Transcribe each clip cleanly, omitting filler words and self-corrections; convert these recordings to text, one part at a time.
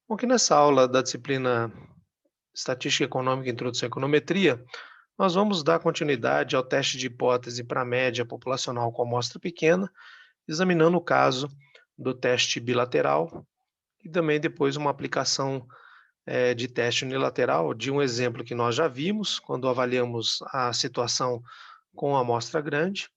Bom, que nessa aula da disciplina Estatística Econômica e Introdução à Econometria, nós vamos dar continuidade ao teste de hipótese para a média populacional com amostra pequena, examinando o caso do teste bilateral e também depois uma aplicação de teste unilateral de um exemplo que nós já vimos quando avaliamos a situação com amostra grande,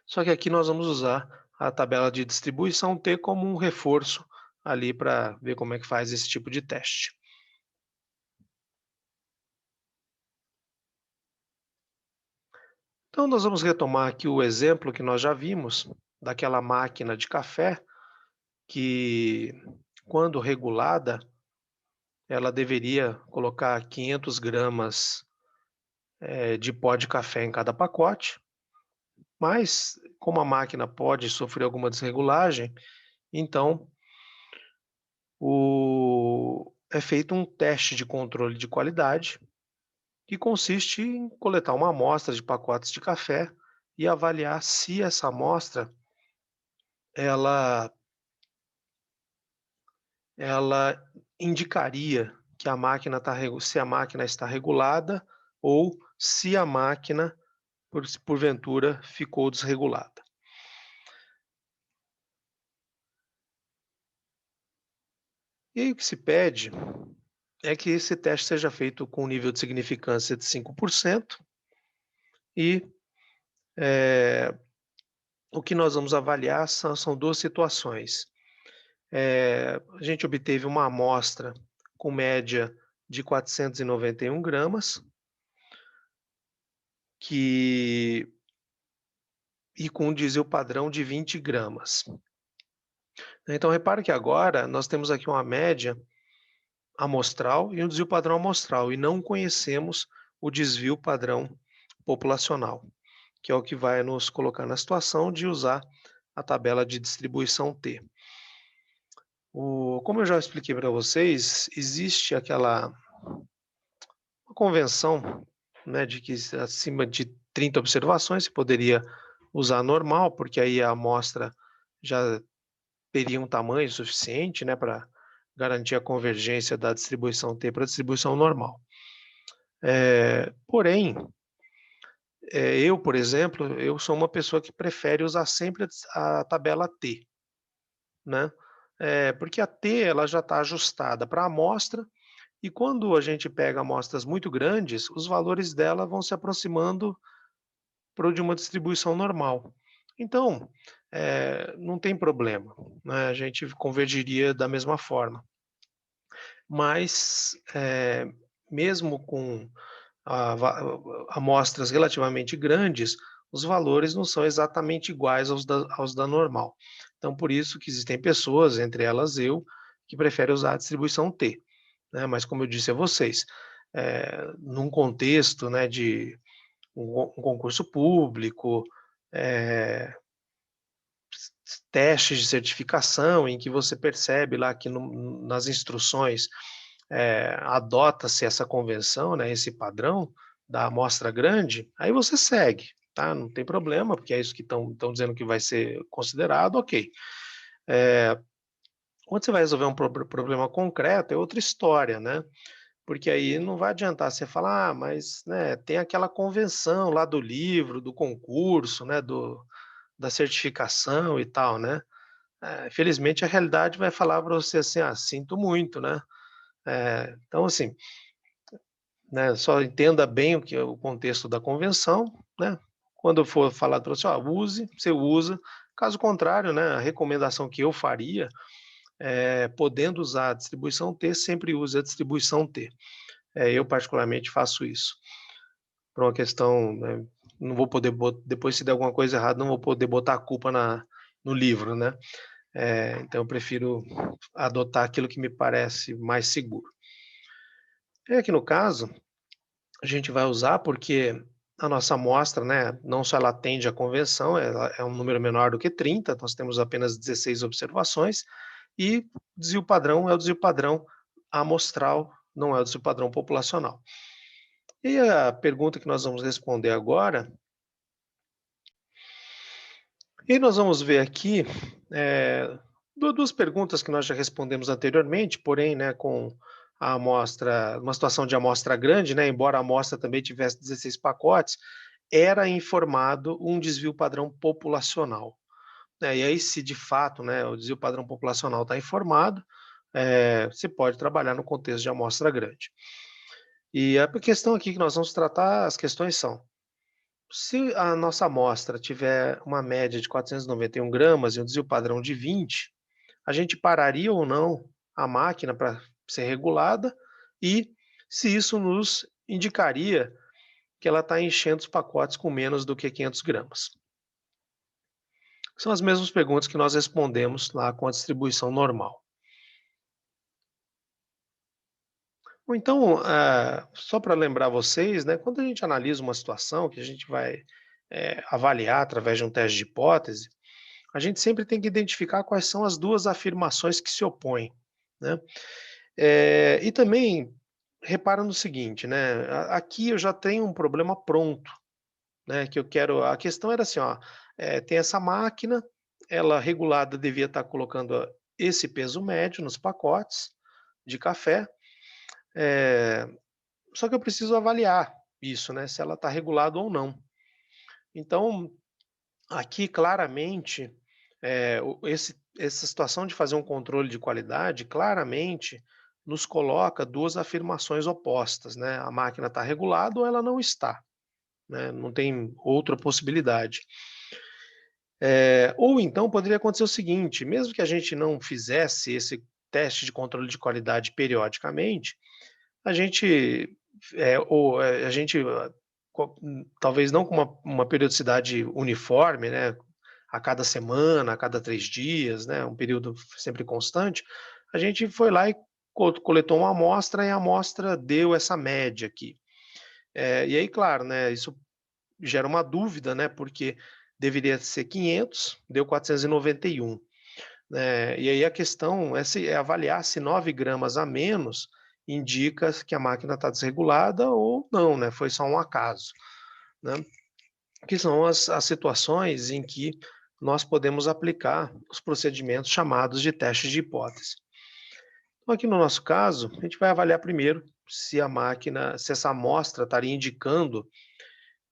só que aqui nós vamos usar a tabela de distribuição T como um reforço ali para ver como é que faz esse tipo de teste. Então, nós vamos retomar aqui o exemplo que nós já vimos daquela máquina de café que, quando regulada, ela deveria colocar 500 gramas de pó de café em cada pacote, mas como a máquina pode sofrer alguma desregulagem, então é feito um teste de controle de qualidade que consiste em coletar uma amostra de pacotes de café e avaliar se essa amostra ela ela indicaria que a máquina tá se a máquina está regulada ou se a máquina, porventura, ficou desregulada. E aí o que se pede é que esse teste seja feito com um nível de significância de 5% e, o que nós vamos avaliar são 2 situações. A gente obteve uma amostra com média de 491 gramas, que e com um desvio padrão de 20 gramas. Então repare que agora nós temos aqui uma média amostral e um desvio padrão amostral, e não conhecemos o desvio padrão populacional, que é o que vai nos colocar na situação de usar a tabela de distribuição T. Como eu já expliquei para vocês, existe aquela uma convenção, né, de que acima de 30 observações se poderia usar normal, porque aí a amostra já teria um tamanho suficiente, né, para garantir a convergência da distribuição T para a distribuição normal. Porém, eu, por exemplo, eu sou uma pessoa que prefere usar sempre a tabela T, né? Porque a T ela já está ajustada para a amostra e quando a gente pega amostras muito grandes, os valores dela vão se aproximando para o de uma distribuição normal. Então, não tem problema, né? A gente convergiria da mesma forma. Mas, mesmo com amostras relativamente grandes, os valores não são exatamente iguais aos da normal. Então, por isso que existem pessoas, entre elas eu, que preferem usar a distribuição T, né? Mas como eu disse a vocês, num contexto, né, de um concurso público, eh, testes de certificação em que você percebe lá que nas instruções adota-se essa convenção, né, esse padrão da amostra grande, aí você segue, tá? Não tem problema, porque é isso que estão dizendo que vai ser considerado, ok. Quando você vai resolver um problema concreto, é outra história, né? Porque aí não vai adiantar você falar, mas né, tem aquela convenção lá do livro, do concurso, né, da certificação e tal, né? Infelizmente a realidade vai falar para você assim, sinto muito, né? Então assim, né, só entenda bem o que é o contexto da convenção, né? Quando for falado para você, use, você usa. Caso contrário, né, a recomendação que eu faria podendo usar a distribuição T, sempre use a distribuição T. Eu particularmente faço isso. Por uma questão, né, não vou poder depois se der alguma coisa errada, não vou poder botar a culpa no livro, né? Então eu prefiro adotar aquilo que me parece mais seguro. E aqui no caso, a gente vai usar porque a nossa amostra, né, não só ela atende à convenção, ela é um número menor do que 30, nós temos apenas 16 observações, e desvio padrão é o desvio padrão amostral, não é o desvio padrão populacional. E a pergunta que nós vamos responder agora, e nós vamos ver aqui Duas perguntas que nós já respondemos anteriormente, porém, né, com a amostra, uma situação de amostra grande, né, embora a amostra também tivesse 16 pacotes, era informado um desvio padrão populacional, né? E aí, se de fato, né, o desvio padrão populacional está informado, você pode trabalhar no contexto de amostra grande. E a questão aqui que nós vamos tratar, as questões são: se a nossa amostra tiver uma média de 491 gramas e um desvio padrão de 20, a gente pararia ou não a máquina para ser regulada e se isso nos indicaria que ela está enchendo os pacotes com menos do que 500 gramas. São as mesmas perguntas que nós respondemos lá com a distribuição normal. Ou então, só para lembrar vocês, né, quando a gente analisa uma situação que a gente vai avaliar através de um teste de hipótese, a gente sempre tem que identificar quais são as duas afirmações que se opõem, né? E também repara no seguinte, né? Aqui eu já tenho um problema pronto, né? Que eu quero. A questão era assim, ó, tem essa máquina, ela regulada devia estar colocando esse peso médio nos pacotes de café, eh, só que eu preciso avaliar isso, né? Se ela está regulada ou não. Então, aqui claramente, essa situação de fazer um controle de qualidade, claramente nos coloca duas afirmações opostas, né? A máquina está regulada ou ela não está, né? Não tem outra possibilidade. Ou então poderia acontecer o seguinte: mesmo que a gente não fizesse esse teste de controle de qualidade periodicamente, a gente, a gente talvez não com uma periodicidade uniforme, né? A cada semana, a cada 3 dias, né? Um período sempre constante, a gente foi lá e coletou uma amostra e a amostra deu essa média aqui. E aí, claro, né? Isso gera uma dúvida, né? Porque deveria ser 500, deu 491, né? E aí a questão é avaliar se 9 gramas a menos indica que a máquina está desregulada ou não, né? Foi só um acaso, né? Que são as situações em que nós podemos aplicar os procedimentos chamados de testes de hipótese. Então, aqui no nosso caso, a gente vai avaliar primeiro se a máquina, se essa amostra estaria indicando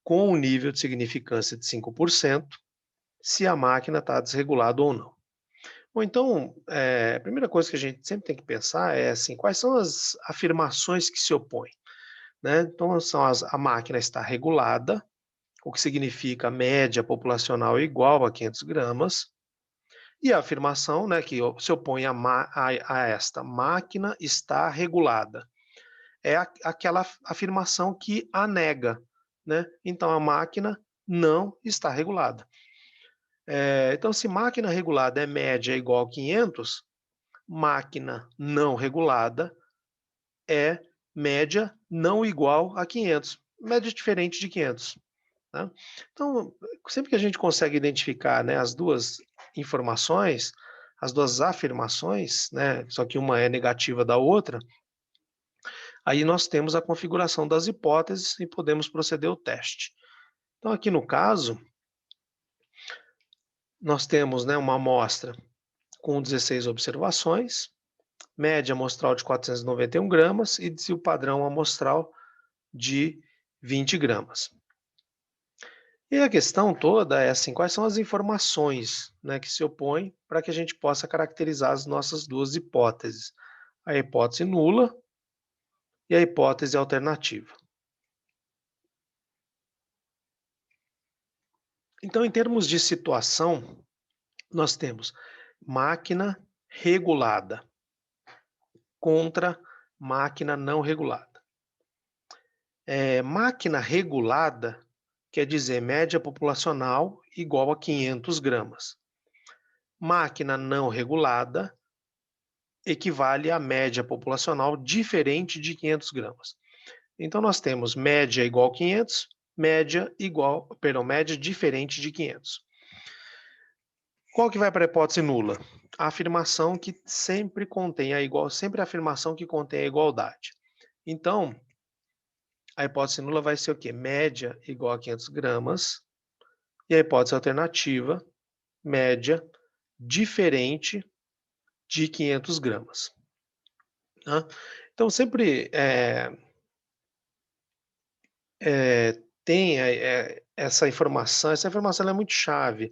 com um nível de significância de 5%, se a máquina está desregulada ou não. Ou então, a primeira coisa que a gente sempre tem que pensar é assim, quais são as afirmações que se opõem, né? Então, a máquina está regulada, o que significa média populacional igual a 500 gramas, e a afirmação, né, que se opõe a esta máquina está regulada. É aquela afirmação que a nega, né? Então, a máquina não está regulada. Então, se máquina regulada é média igual a 500, máquina não regulada é média não igual a 500, média diferente de 500. Tá? Então, sempre que a gente consegue identificar, né, as duas informações, as duas afirmações, né, só que uma é negativa da outra, aí nós temos a configuração das hipóteses e podemos proceder ao teste. Então, aqui no caso, nós temos, né, uma amostra com 16 observações, média amostral de 491 gramas e desvio padrão amostral de 20 gramas. E a questão toda é assim, quais são as informações, né, que se opõem para que a gente possa caracterizar as nossas duas hipóteses, a hipótese nula e a hipótese alternativa. Então, em termos de situação, nós temos máquina regulada contra máquina não regulada. Máquina regulada quer dizer média populacional igual a 500 gramas. Máquina não regulada equivale à média populacional diferente de 500 gramas. Então, nós temos média igual a 500, média diferente de 500. Qual que vai para a hipótese nula? A afirmação que sempre contém sempre a afirmação que contém a igualdade. Então, a hipótese nula vai ser o quê? Média igual a 500 gramas. E a hipótese alternativa, média diferente de 500 gramas. Tá? Então, sempre tem essa informação ela é muito chave,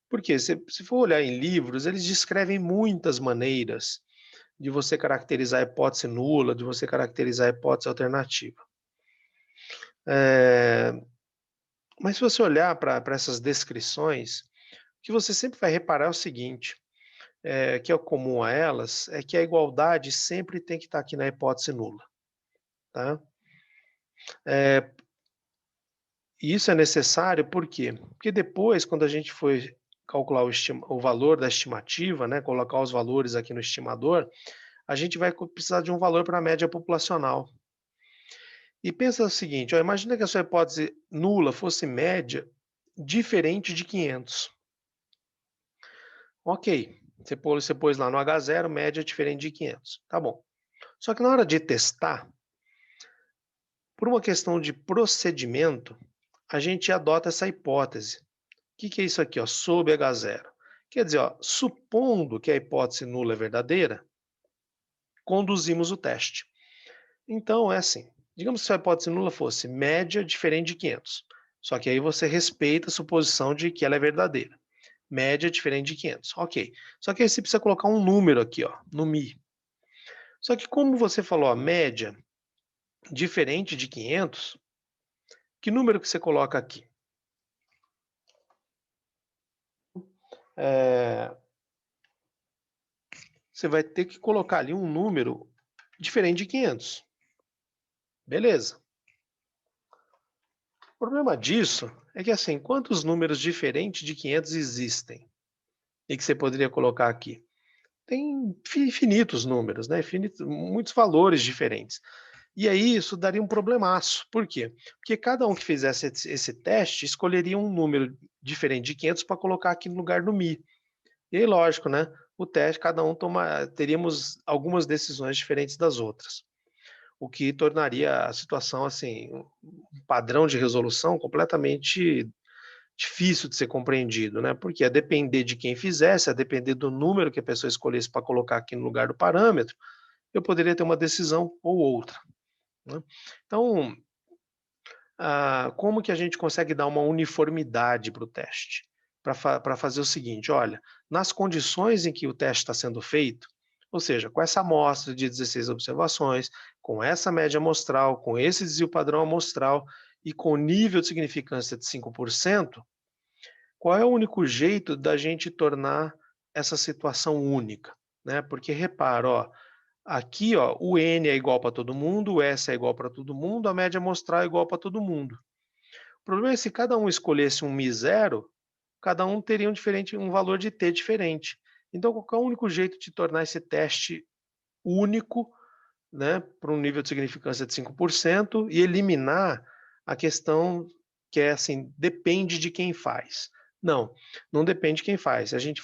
porque se for olhar em livros, eles descrevem muitas maneiras de você caracterizar a hipótese nula, de você caracterizar a hipótese alternativa. Mas se você olhar para essas descrições, o que você sempre vai reparar é o seguinte, que é comum a elas, é que a igualdade sempre tem que estar aqui na hipótese nula. Tá? E isso é necessário por quê? Porque depois, quando a gente for calcular o valor da estimativa, né, colocar os valores aqui no estimador, a gente vai precisar de um valor para a média populacional. E pensa o seguinte, ó, imagina que a sua hipótese nula fosse média diferente de 500. Ok, você pôs lá no H0, média diferente de 500. Tá bom. Só que na hora de testar, por uma questão de procedimento, a gente adota essa hipótese. O que é isso aqui, ó, sob H0? Quer dizer, ó, supondo que a hipótese nula é verdadeira, conduzimos o teste. Então, é assim, digamos que se a hipótese nula fosse média diferente de 500, só que aí você respeita a suposição de que ela é verdadeira. Média diferente de 500, ok. Só que aí você precisa colocar um número aqui, ó, no Mi. Só que como você falou, a média diferente de 500, que número que você coloca aqui? Você vai ter que colocar ali um número diferente de 500. Beleza. O problema disso é que, assim, quantos números diferentes de 500 existem? E que você poderia colocar aqui? Tem infinitos números, né? Muitos valores diferentes. E aí isso daria um problemaço. Por quê? Porque cada um que fizesse esse teste escolheria um número diferente de 500 para colocar aqui no lugar do Mi. E aí, lógico, né? O teste, cada um teríamos algumas decisões diferentes das outras, o que tornaria a situação, assim, um padrão de resolução completamente difícil de ser compreendido, né? Porque a depender de quem fizesse, a depender do número que a pessoa escolhesse para colocar aqui no lugar do parâmetro, eu poderia ter uma decisão ou outra, né? Então, como que a gente consegue dar uma uniformidade para o teste? Para fazer o seguinte, olha, nas condições em que o teste está sendo feito, ou seja, com essa amostra de 16 observações, com essa média amostral, com esse desvio padrão amostral e com nível de significância de 5%, qual é o único jeito da gente tornar essa situação única, né? Porque repara, ó, aqui, ó, o N é igual para todo mundo, o S é igual para todo mundo, a média amostral é igual para todo mundo. O problema é se cada um escolhesse um Mi zero, cada um teria um valor de T diferente. Então, qual é o único jeito de tornar esse teste único, né, para um nível de significância de 5% e eliminar a questão que é assim, depende de quem faz. Não, não depende de quem faz. A gente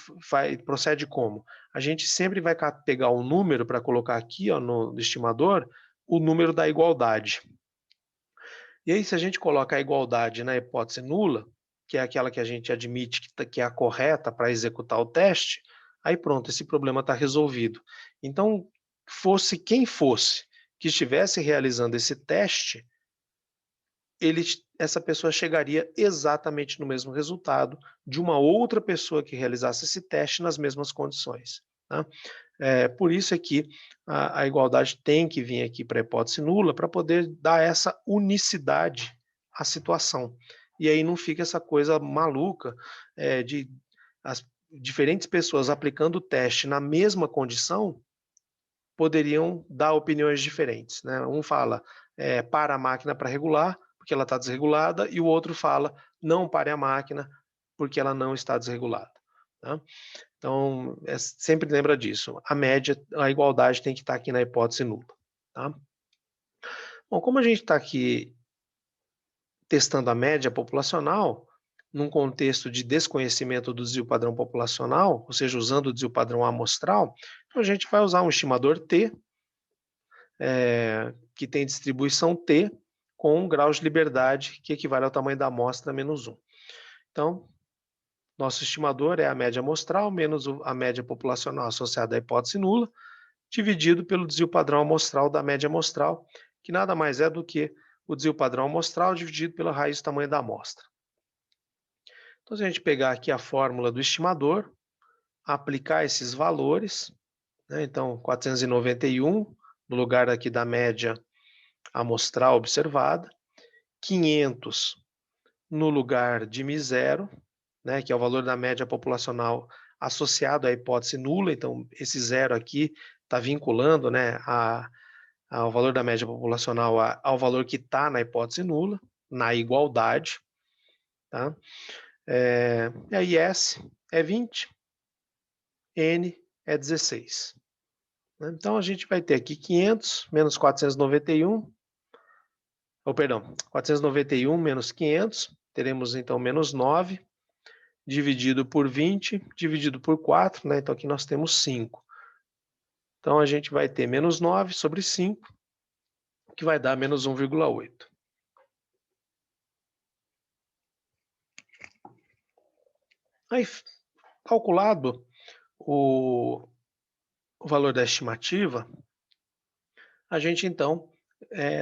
procede como? A gente sempre vai pegar o número para colocar aqui, ó, no estimador, o número da igualdade. E aí, se a gente coloca a igualdade na hipótese nula, que é aquela que a gente admite que é a correta para executar o teste, aí pronto, esse problema está resolvido. Então, fosse quem fosse que estivesse realizando esse teste, essa pessoa chegaria exatamente no mesmo resultado de uma outra pessoa que realizasse esse teste nas mesmas condições. Tá? Por isso é que a igualdade tem que vir aqui para a hipótese nula para poder dar essa unicidade à situação. E aí não fica essa coisa maluca de as diferentes pessoas aplicando o teste na mesma condição poderiam dar opiniões diferentes, né? Um fala para a máquina para regular, porque ela está desregulada, e o outro fala não pare a máquina, porque ela não está desregulada. Tá? Então, sempre lembra disso. A média, a igualdade tem que estar aqui na hipótese nula. Tá? Bom, como a gente está aqui testando a média populacional, num contexto de desconhecimento do desvio padrão populacional, ou seja, usando o desvio padrão amostral, então a gente vai usar um estimador T, que tem distribuição T, com um grau de liberdade que equivale ao tamanho da amostra menos 1. Então, Nosso estimador é a média amostral menos a média populacional associada à hipótese nula, dividido pelo desvio padrão amostral da média amostral, que nada mais é do que o desvio padrão amostral dividido pela raiz do tamanho da amostra. Então, se a gente pegar aqui a fórmula do estimador, aplicar esses valores, né, então 491 no lugar aqui da média amostral observada, 500 no lugar de μ0, né, que é o valor da média populacional associado à hipótese nula, então esse zero aqui está vinculando, né, ao valor da média populacional ao valor que está na hipótese nula, na igualdade, tá? E aí S é 20, N é 16. Então a gente vai ter aqui 500 menos 491, ou perdão, 491 menos 500, teremos então menos 9, dividido por 20, dividido por 4, né? Então aqui nós temos 5. Então a gente vai ter menos 9 sobre 5, que vai dar menos 1,8. Aí, calculado o valor da estimativa, a gente então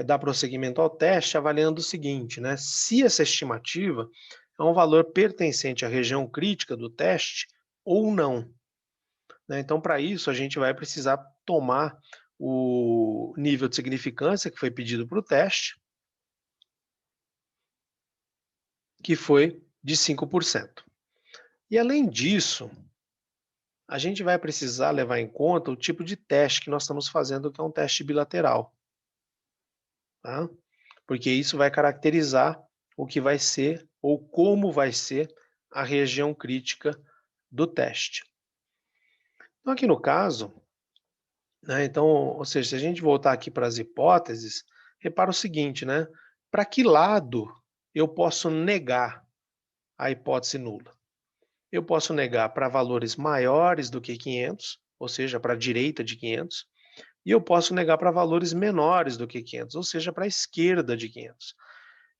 dá prosseguimento ao teste avaliando o seguinte, né? Se essa estimativa é um valor pertencente à região crítica do teste ou não. Né? Então, para isso, a gente vai precisar tomar o nível de significância que foi pedido para o teste, que foi de 5%. E além disso, a gente vai precisar levar em conta o tipo de teste que nós estamos fazendo, que é um teste bilateral. Tá? Porque isso vai caracterizar o que vai ser ou como vai ser a região crítica do teste. Então, aqui no caso, né, então, ou seja, se a gente voltar aqui para as hipóteses, repara o seguinte, né? Para que lado eu posso negar a hipótese nula? Eu posso negar para valores maiores do que 500, ou seja, para a direita de 500, e eu posso negar para valores menores do que 500, ou seja, para a esquerda de 500.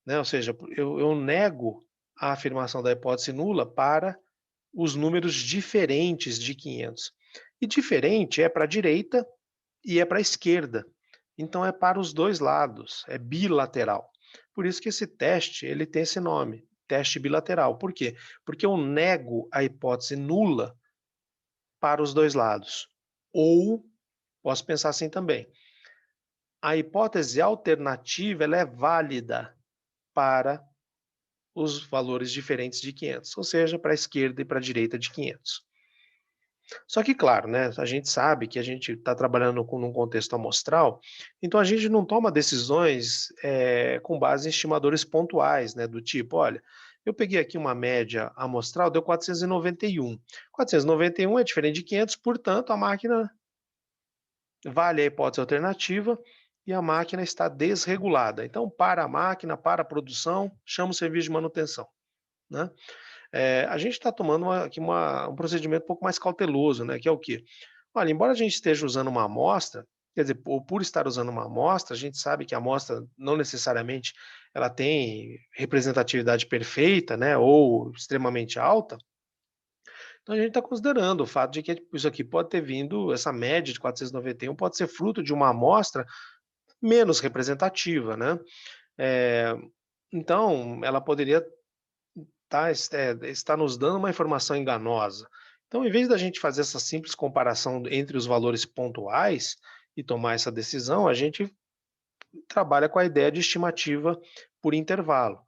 Né? Ou seja, eu nego a afirmação da hipótese nula para os números diferentes de 500. E diferente é para a direita e é para a esquerda. Então é para os dois lados, é bilateral. Por isso que esse teste ele tem esse nome, teste bilateral. Por quê? Porque eu nego a hipótese nula para os dois lados. Ou, posso pensar assim também, a hipótese alternativa ela é válida para os valores diferentes de 500, ou seja, para a esquerda e para a direita de 500. Só que, claro, né, a gente sabe que a gente está trabalhando num contexto amostral, então a gente não toma decisões com base em estimadores pontuais, né, do tipo, olha, eu peguei aqui uma média amostral, deu 491. 491 é diferente de 500, portanto, a máquina vale a hipótese alternativa e a máquina está desregulada. Então, para a máquina, para a produção, chama o serviço de manutenção. Né? A gente está tomando aqui um procedimento um pouco mais cauteloso, né? Que é o quê? Olha, embora a gente esteja usando uma amostra, quer dizer, por estar usando uma amostra, a gente sabe que a amostra não necessariamente ela tem representatividade perfeita, né? Ou extremamente alta. Então a gente está considerando o fato de que isso aqui pode ter vindo, essa média de 491 pode ser fruto de uma amostra menos representativa, né? É, então, ela poderia estar nos dando uma informação enganosa. Então, em vez da gente fazer essa simples comparação entre os valores pontuais e tomar essa decisão, a gente trabalha com a ideia de estimativa por intervalo.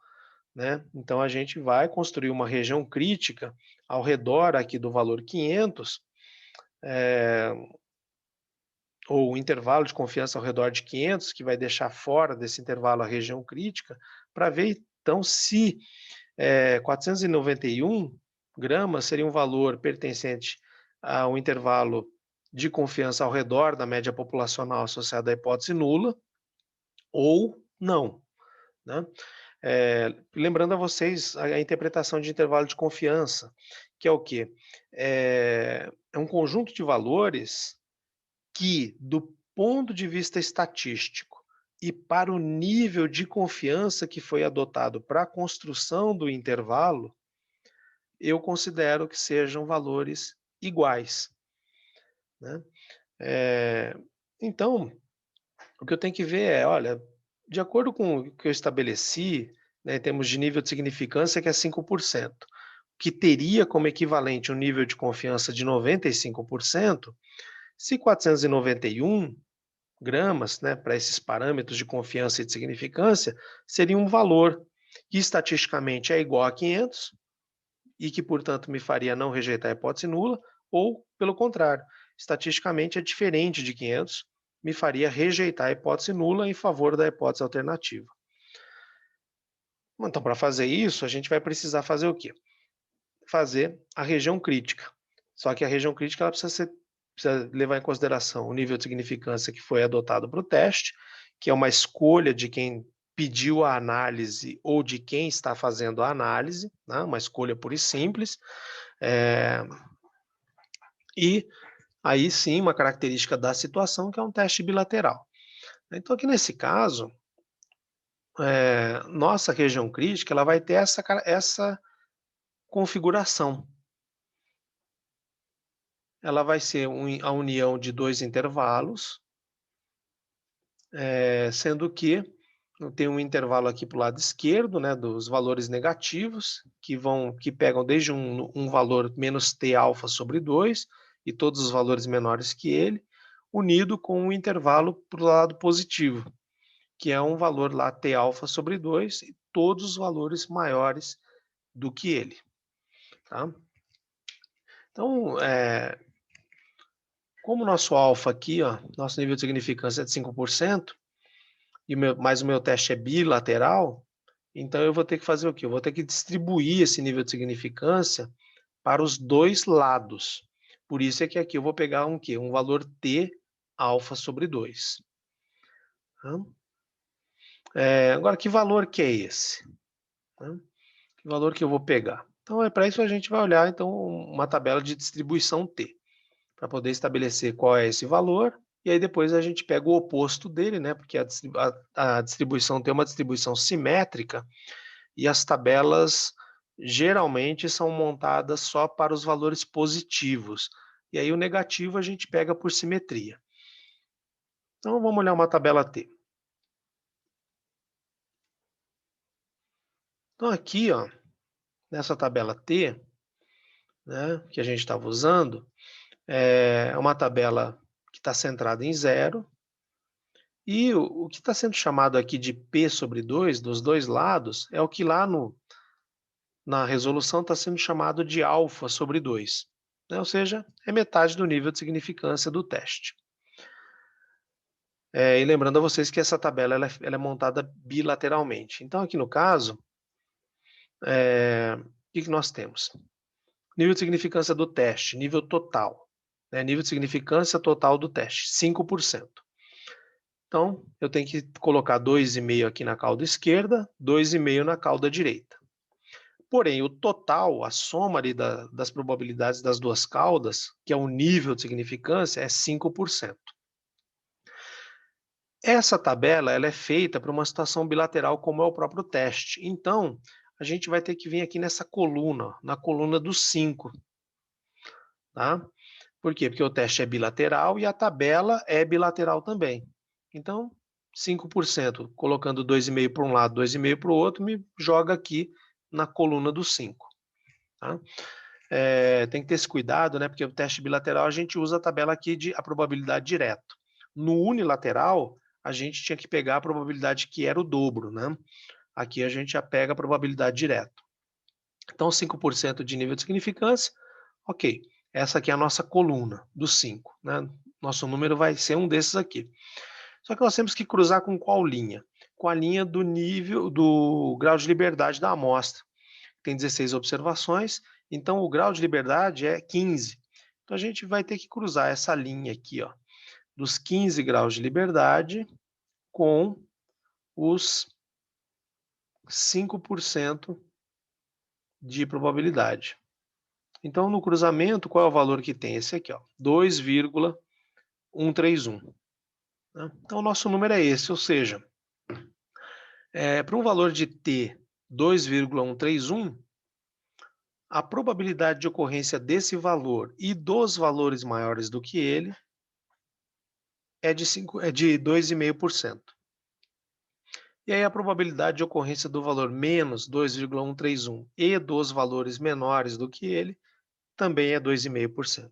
Né? Então, a gente vai construir uma região crítica ao redor aqui do valor 500, ou o intervalo de confiança ao redor de 500, que vai deixar fora desse intervalo a região crítica, para ver então se 491 gramas seria um valor pertencente ao intervalo de confiança ao redor da média populacional associada à hipótese nula, ou não. Né? Lembrando a vocês a interpretação de intervalo de confiança, que é o quê? É um conjunto de valores que, do ponto de vista estatístico e para o nível de confiança que foi adotado para a construção do intervalo, eu considero que sejam valores iguais, né. Eh, então, o que eu tenho que ver é, olha, de acordo com o que eu estabeleci, né, em termos de nível de significância, que é 5%, que teria como equivalente um nível de confiança de 95%, se 491 gramas, né, para esses parâmetros de confiança e de significância, seria um valor que estatisticamente é igual a 500 e que, portanto, me faria não rejeitar a hipótese nula, ou, pelo contrário, estatisticamente é diferente de 500, me faria rejeitar a hipótese nula em favor da hipótese alternativa. Então, para fazer isso, a gente vai precisar fazer o quê? Fazer a região crítica. Só que a região crítica ela precisa levar em consideração o nível de significância que foi adotado para o teste, que é uma escolha de quem pediu a análise ou de quem está fazendo a análise, né? Uma escolha pura e simples. É, e aí sim, uma característica da situação que é um teste bilateral. Então, aqui nesse caso, nossa região crítica ela vai ter essa configuração. Ela vai ser a união de dois intervalos, sendo que tem um intervalo aqui para o lado esquerdo, né, dos valores negativos, que pegam desde um valor menos t alfa sobre 2 e todos os valores menores que ele, unido com um intervalo para o lado positivo, que é um valor lá t alfa sobre 2 e todos os valores maiores do que ele. Tá? Então, como o nosso alfa aqui, ó, nosso nível de significância é de 5%, mas o meu teste é bilateral, então eu vou ter que fazer o quê? Eu vou ter que distribuir esse nível de significância para os dois lados. Por isso é que aqui eu vou pegar um quê? Um valor t alfa sobre 2. Agora, que valor que é esse? Que valor que eu vou pegar? Então, para isso a gente vai olhar então uma tabela de distribuição t, para poder estabelecer qual é esse valor, e aí depois a gente pega o oposto dele, né? Porque a distribuição tem uma distribuição simétrica, e as tabelas geralmente são montadas só para os valores positivos. E aí o negativo a gente pega por simetria. Então vamos olhar uma tabela T. Então aqui, ó, nessa tabela T, né, que a gente estava usando, é uma tabela que está centrada em zero, e o que está sendo chamado aqui de P sobre 2, dos dois lados, é o que lá na resolução está sendo chamado de alfa sobre 2, né? Ou seja, é metade do nível de significância do teste. E lembrando a vocês que essa tabela ela é montada bilateralmente. Então, aqui no caso, o que nós temos? Nível de significância do teste, nível total. Né? Nível de significância total do teste, 5%. Então, eu tenho que colocar 2,5 aqui na cauda esquerda, 2,5 na cauda direita. Porém, o total, a soma ali das probabilidades das duas caudas, que é o nível de significância, é 5%. Essa tabela ela é feita para uma situação bilateral, como é o próprio teste. Então, a gente vai ter que vir aqui nessa coluna, na coluna dos 5. Tá? Por quê? Porque o teste é bilateral e a tabela é bilateral também. Então, 5%, colocando 2,5 para um lado, 2,5 para o outro, me joga aqui na coluna dos 5. Tá? Tem que ter esse cuidado, né? Porque o teste bilateral a gente usa a tabela aqui de a probabilidade direto. No unilateral, a gente tinha que pegar a probabilidade que era o dobro, né? Aqui a gente já pega a probabilidade direto. Então, 5% de nível de significância, ok. Essa aqui é a nossa coluna dos 5, né? Nosso número vai ser um desses aqui. Só que nós temos que cruzar com qual linha? Com a linha do nível, do grau de liberdade da amostra. Tem 16 observações, então o grau de liberdade é 15. Então a gente vai ter que cruzar essa linha aqui, ó, dos 15 graus de liberdade com os 5% de probabilidade. Então, no cruzamento, qual é o valor que tem? Esse aqui, ó, 2,131. Né? Então, o nosso número é esse, ou seja, para um valor de t 2,131, a probabilidade de ocorrência desse valor e dos valores maiores do que ele é de 2,5%. E aí a probabilidade de ocorrência do valor menos 2,131 e dos valores menores do que ele também é 2,5%.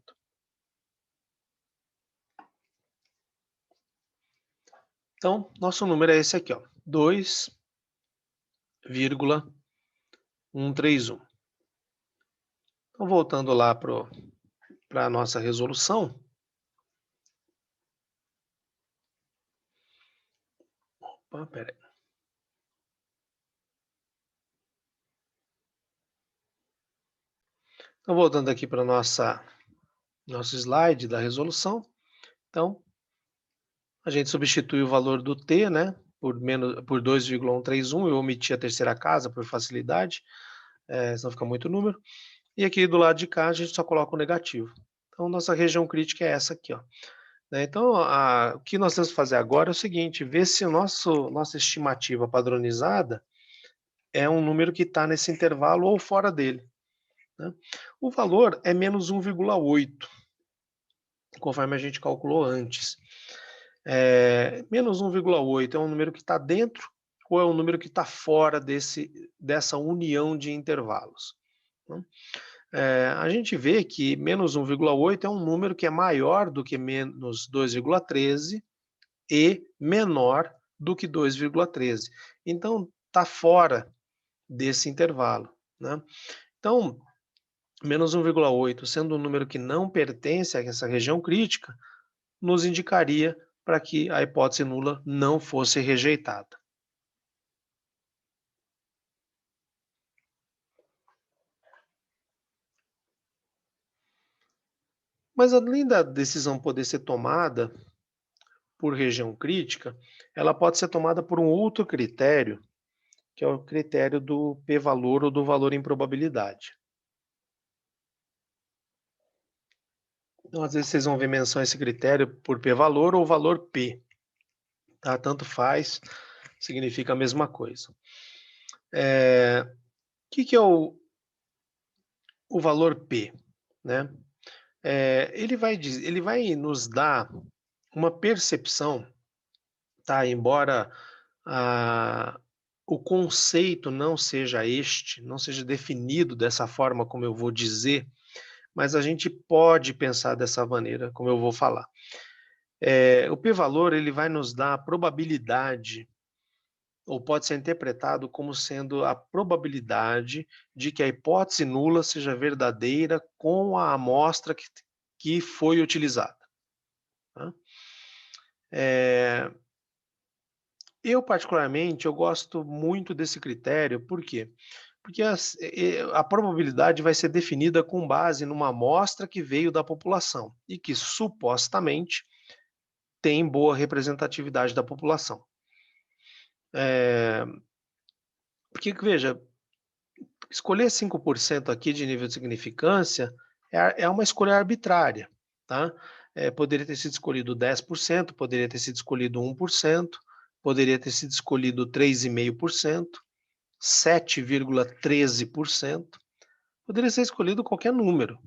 Então, nosso número é esse aqui, ó, 2,131. Então, voltando lá para a nossa resolução. Opa, pera aí. Então, voltando aqui para nosso slide da resolução. Então, a gente substitui o valor do t, né, por 2,131, eu omiti a terceira casa por facilidade, senão fica muito número. E aqui do lado de cá a gente só coloca o negativo. Então, nossa região crítica é essa aqui, ó. Então, o que nós temos que fazer agora é o seguinte, ver se nossa estimativa padronizada é um número que está nesse intervalo ou fora dele, né? O valor é menos 1,8, conforme a gente calculou antes. Menos 1,8 é um número que está dentro ou é um número que está fora dessa união de intervalos, né? A gente vê que menos 1,8 é um número que é maior do que menos 2,13 e menor do que 2,13. Então, está fora desse intervalo, né? Então, menos 1,8, sendo um número que não pertence a essa região crítica, nos indicaria para que a hipótese nula não fosse rejeitada. Mas além da decisão poder ser tomada por região crítica, ela pode ser tomada por um outro critério, que é o critério do p-valor ou do valor em probabilidade. Então, às vezes vocês vão ver menção a esse critério por p-valor ou valor p, tá? Tanto faz, significa a mesma coisa. O que é o valor p, né? Ele vai nos dar uma percepção, tá? Embora o conceito não seja não seja definido dessa forma como eu vou dizer, mas a gente pode pensar dessa maneira, como eu vou falar. O p-valor ele vai nos dar a probabilidade, ou pode ser interpretado como sendo a probabilidade de que a hipótese nula seja verdadeira com a amostra que foi utilizada, tá? Eu, particularmente, eu gosto muito desse critério, por quê? Porque a probabilidade vai ser definida com base numa amostra que veio da população e que, supostamente, tem boa representatividade da população. Porque, veja, escolher 5% aqui de nível de significância é uma escolha arbitrária, tá? Poderia ter sido escolhido 10%, poderia ter sido escolhido 1%, poderia ter sido escolhido 3,5%, 7,13%, poderia ser escolhido qualquer número,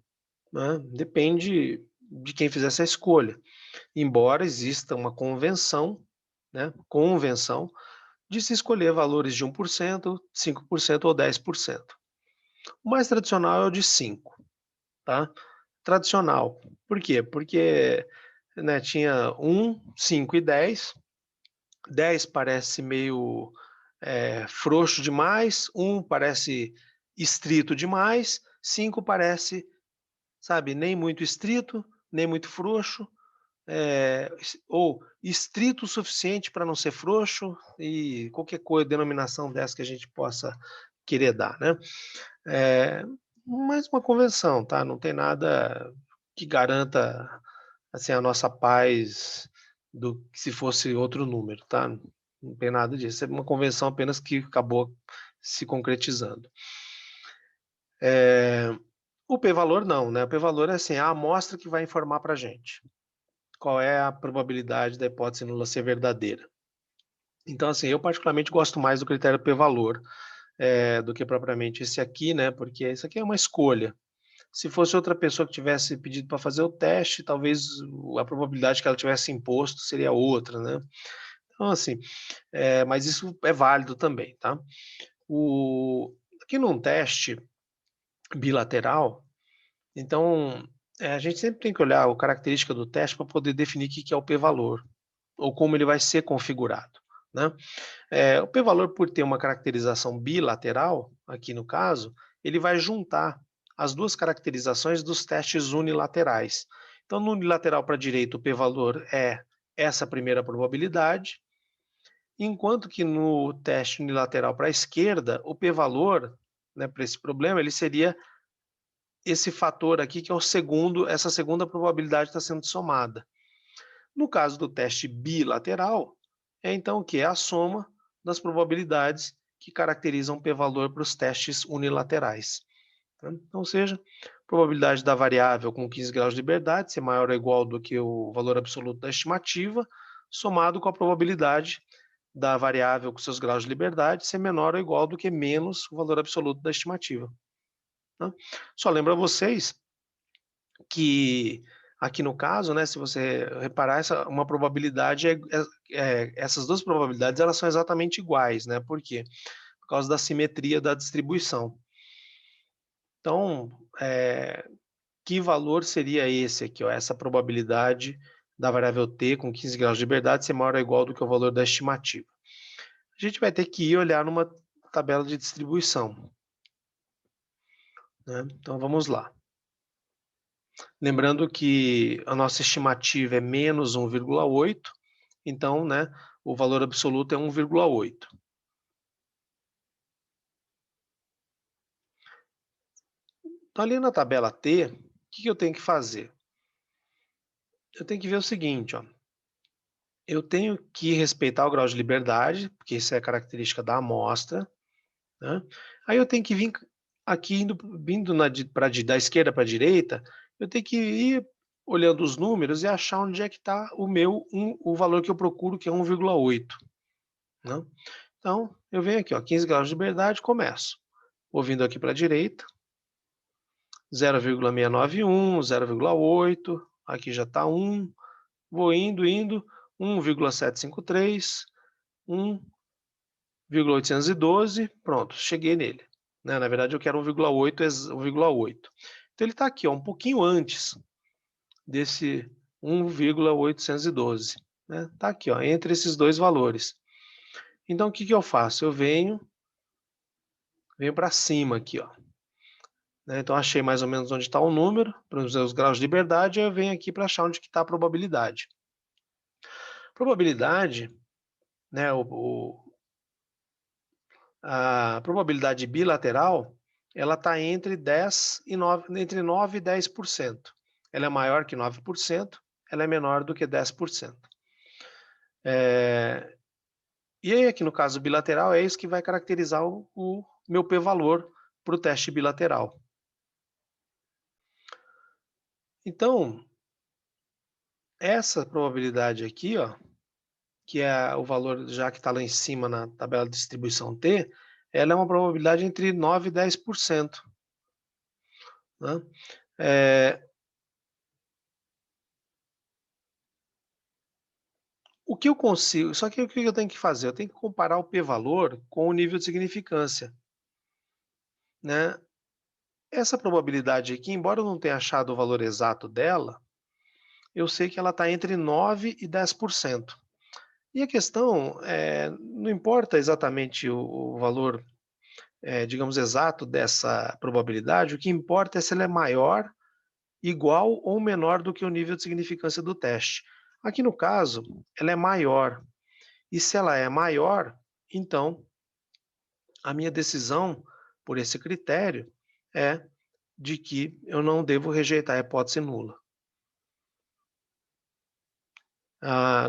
né? Depende de quem fizer essa escolha. Embora exista uma convenção, né? Convenção de se escolher valores de 1%, 5% ou 10%. O mais tradicional é o de 5, tá? Tradicional. Por quê? Porque, né, tinha 1, 5 e 10. 10 parece meio frouxo demais, 1 parece estrito demais, 5 parece, sabe, nem muito estrito, nem muito frouxo, ou estrito o suficiente para não ser frouxo, e qualquer coisa, denominação dessa que a gente possa querer dar, né? Mais uma convenção, tá? Não tem nada que garanta assim a nossa paz do que se fosse outro número, tá? Não tem nada disso. É uma convenção apenas que acabou se concretizando. O p-valor não, né? O p-valor é assim, a amostra que vai informar para a gente qual é a probabilidade da hipótese nula ser verdadeira. Então, assim, eu particularmente gosto mais do critério p-valor, do que propriamente esse aqui, né? Porque esse aqui é uma escolha. Se fosse outra pessoa que tivesse pedido para fazer o teste, talvez a probabilidade que ela tivesse imposto seria outra, né? Então, assim, mas isso é válido também, tá? Aqui num teste bilateral, então, a gente sempre tem que olhar a característica do teste para poder definir o que que é o p-valor, ou como ele vai ser configurado, né? O p-valor, por ter uma caracterização bilateral, aqui no caso, ele vai juntar as duas caracterizações dos testes unilaterais. Então, no unilateral para a direita, o p-valor é essa primeira probabilidade, enquanto que no teste unilateral para a esquerda, o p-valor, né, para esse problema, ele seria esse fator aqui, que é essa segunda probabilidade está sendo somada. No caso do teste bilateral, é então o que? É a soma das probabilidades que caracterizam o p-valor para os testes unilaterais. Tá? Então, ou seja, probabilidade da variável com 15 graus de liberdade ser maior ou igual do que o valor absoluto da estimativa, somado com a probabilidade da variável com seus graus de liberdade ser menor ou igual do que menos o valor absoluto da estimativa. Tá? Só lembro a vocês que aqui no caso, né, se você reparar, uma probabilidade essas duas probabilidades elas são exatamente iguais, né? Por quê? Por causa da simetria da distribuição. Então, que valor seria esse aqui, ó, essa probabilidade da variável t com 15 graus de liberdade ser maior ou igual do que o valor da estimativa? A gente vai ter que ir olhar numa tabela de distribuição, né? Então vamos lá. Lembrando que a nossa estimativa é menos 1,8, então, né, o valor absoluto é 1,8. Então, ali na tabela T, o que eu tenho que fazer? Eu tenho que ver o seguinte, ó. Eu tenho que respeitar o grau de liberdade, porque isso é característica da amostra, né? Aí eu tenho que vir aqui, vindo da esquerda para a direita, eu tenho que ir olhando os números e achar onde é que está o valor que eu procuro, que é 1,8. Né? Então, eu venho aqui, ó, 15 graus de liberdade, começo. Vou vindo aqui para a direita, 0,691, 0,8, aqui já está 1, vou indo, 1,753, 1,812, pronto, cheguei nele. Né? Na verdade, eu quero 1,8, 1,8. Então, ele está aqui, ó, um pouquinho antes desse 1,812. Né? Está aqui, ó, entre esses dois valores. Então, o que eu faço? Eu venho para cima aqui, ó. Né? Então, achei mais ou menos onde está o número, para os graus de liberdade, eu venho aqui para achar onde está a probabilidade. Probabilidade, né, a probabilidade bilateral, ela está entre 9 e 10%. Ela é maior que 9%, ela é menor do que 10%. E aí, aqui no caso bilateral, é isso que vai caracterizar o meu p-valor para o teste bilateral. Então, essa probabilidade aqui, ó, que é o valor já que está lá em cima na tabela de distribuição T, ela é uma probabilidade entre 9 e 10%. Né? O que eu consigo, só que o que eu tenho que fazer? Eu tenho que comparar o p-valor com o nível de significância. Né? Essa probabilidade aqui, embora eu não tenha achado o valor exato dela, eu sei que ela está entre 9 e 10%. E a questão não importa exatamente o valor, digamos, exato dessa probabilidade, o que importa é se ela é maior, igual ou menor do que o nível de significância do teste. Aqui no caso, ela é maior. E se ela é maior, então a minha decisão por esse critério é de que eu não devo rejeitar a hipótese nula.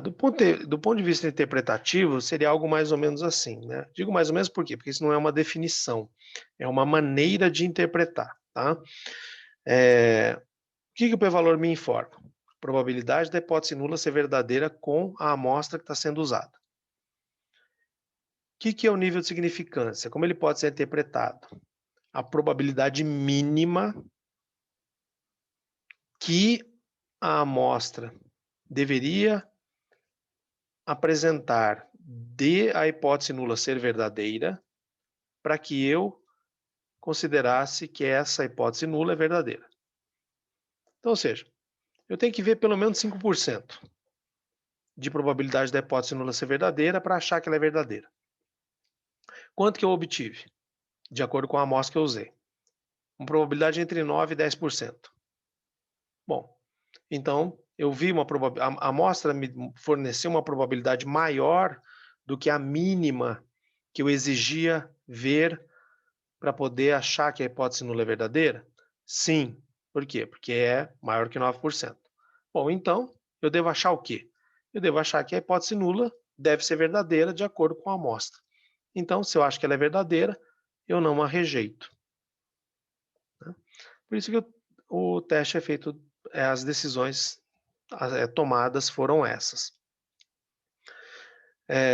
Do ponto de vista interpretativo, seria algo mais ou menos assim, né? Digo mais ou menos por quê? Porque isso não é uma definição, é uma maneira de interpretar, tá? O que o p-valor me informa? Probabilidade da hipótese nula ser verdadeira com a amostra que está sendo usada. O que é o nível de significância? Como ele pode ser interpretado? A probabilidade mínima que a amostra deveria apresentar de a hipótese nula ser verdadeira para que eu considerasse que essa hipótese nula é verdadeira. Então, ou seja, eu tenho que ver pelo menos 5% de probabilidade da hipótese nula ser verdadeira para achar que ela é verdadeira. Quanto que eu obtive? De acordo com a amostra que eu usei. Uma probabilidade entre 9% e 10%. Bom, então eu vi a amostra me forneceu uma probabilidade maior do que a mínima que eu exigia ver para poder achar que a hipótese nula é verdadeira? Sim. Por quê? Porque é maior que 9%. Bom, então eu devo achar o quê? Eu devo achar que a hipótese nula deve ser verdadeira de acordo com a amostra. Então, se eu acho que ela é verdadeira, eu não a rejeito. Por isso que o teste é feito, as decisões tomadas foram essas.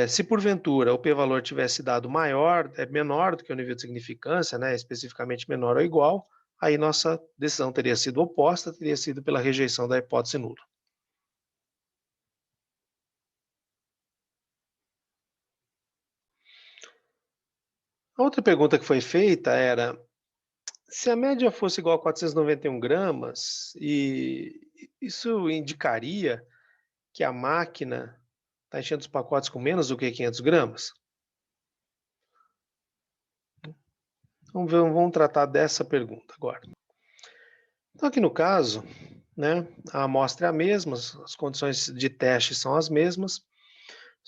Se porventura o p-valor tivesse dado menor do que o nível de significância, né, especificamente menor ou igual, aí nossa decisão teria sido oposta, teria sido pela rejeição da hipótese nula. A outra pergunta que foi feita era: se a média fosse igual a 491 gramas, e isso indicaria que a máquina está enchendo os pacotes com menos do que 500 gramas? Vamos tratar dessa pergunta agora. Então, aqui no caso, né, a amostra é a mesma, as condições de teste são as mesmas.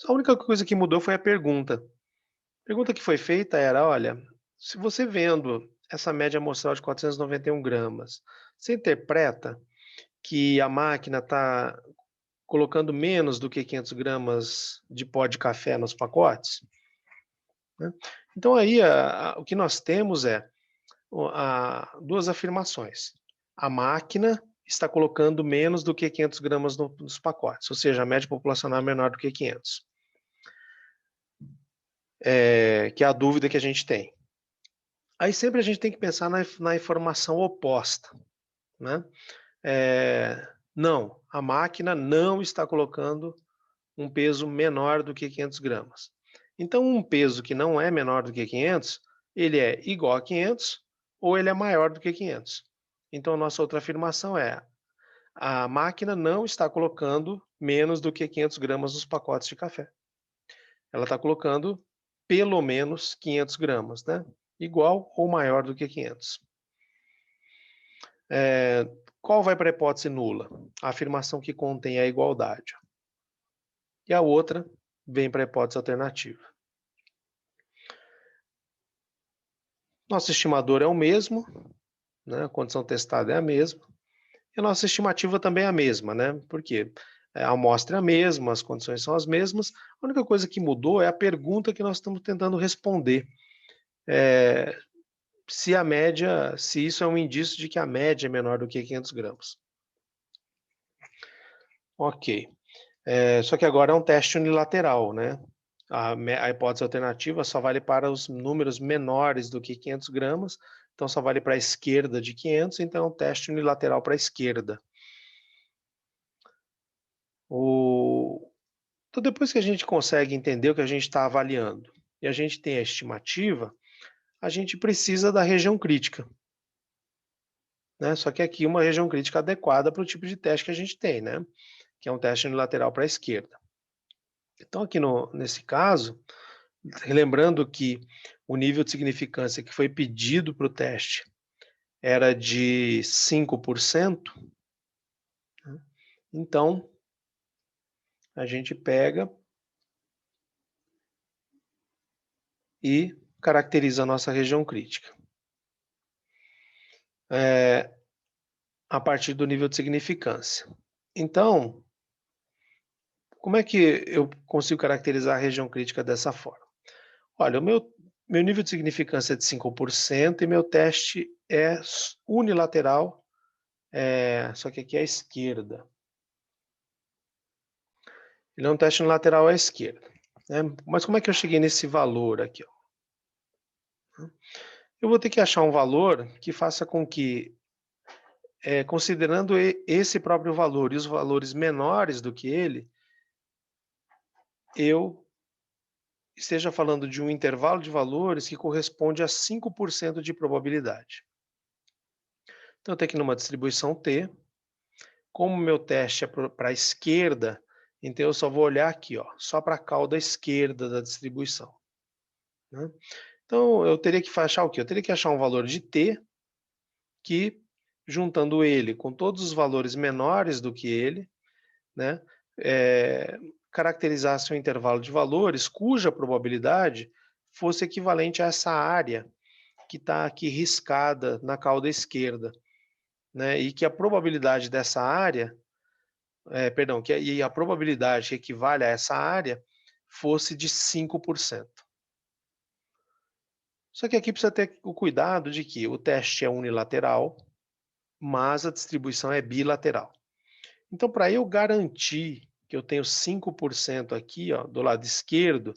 A única coisa que mudou foi a pergunta. A pergunta que foi feita era: olha, se você vendo essa média amostral de 491 gramas, você interpreta que a máquina está colocando menos do que 500 gramas de pó de café nos pacotes? Né? Então, aí, o que nós temos é duas afirmações. A máquina está colocando menos do que 500 gramas nos pacotes, ou seja, a média populacional é menor do que 500. Que é a dúvida que a gente tem. Aí sempre a gente tem que pensar na informação oposta, né? Não, a máquina não está colocando um peso menor do que 500 gramas. Então, um peso que não é menor do que 500, ele é igual a 500 ou ele é maior do que 500. Então, a nossa outra afirmação é: a máquina não está colocando menos do que 500 gramas nos pacotes de café. Ela está colocando pelo menos 500 gramas, né? Igual ou maior do que 500. Qual vai para a hipótese nula? A afirmação que contém a igualdade. E a outra vem para a hipótese alternativa. Nosso estimador é o mesmo, né? A condição testada é a mesma. E a nossa estimativa também é a mesma, né? Por quê? A amostra é a mesma, as condições são as mesmas. A única coisa que mudou é a pergunta que nós estamos tentando responder. Se isso é um indício de que a média é menor do que 500 gramas. Ok. Só que agora é um teste unilateral, né? A hipótese alternativa só vale para os números menores do que 500 gramas, então só vale para a esquerda de 500, então é um teste unilateral para a esquerda. Então, depois que a gente consegue entender o que a gente está avaliando e a gente tem a estimativa, a gente precisa da região crítica. Né? Só que aqui uma região crítica adequada para o tipo de teste que a gente tem, né? Que é um teste unilateral para a esquerda. Então, aqui nesse caso, lembrando que o nível de significância que foi pedido para o teste era de 5%, né? Então, a gente pega e caracteriza a nossa região crítica. A partir do nível de significância. Então, como é que eu consigo caracterizar a região crítica dessa forma? Olha, o meu nível de significância é de 5% e meu teste é unilateral, só que aqui é à esquerda. Ele é um teste unilateral à esquerda. né? Mas como é que eu cheguei nesse valor aqui, ó? Eu vou ter que achar um valor que faça com que, considerando esse próprio valor e os valores menores do que ele, eu esteja falando de um intervalo de valores que corresponde a 5% de probabilidade. Então, eu tenho aqui numa distribuição T, como meu teste é para a esquerda, então eu só vou olhar aqui, ó, só para a cauda esquerda da distribuição, né? Então, eu teria que achar o quê? Eu teria que achar um valor de T que, juntando ele com todos os valores menores do que ele, né, caracterizasse um intervalo de valores cuja probabilidade fosse equivalente a essa área que está aqui riscada na cauda esquerda, né, e que a probabilidade dessa área, perdão, e a probabilidade que equivale a essa área fosse de 5%. Só que aqui precisa ter o cuidado de que o teste é unilateral, mas a distribuição é bilateral. Então, para eu garantir que eu tenho 5% aqui, ó, do lado esquerdo,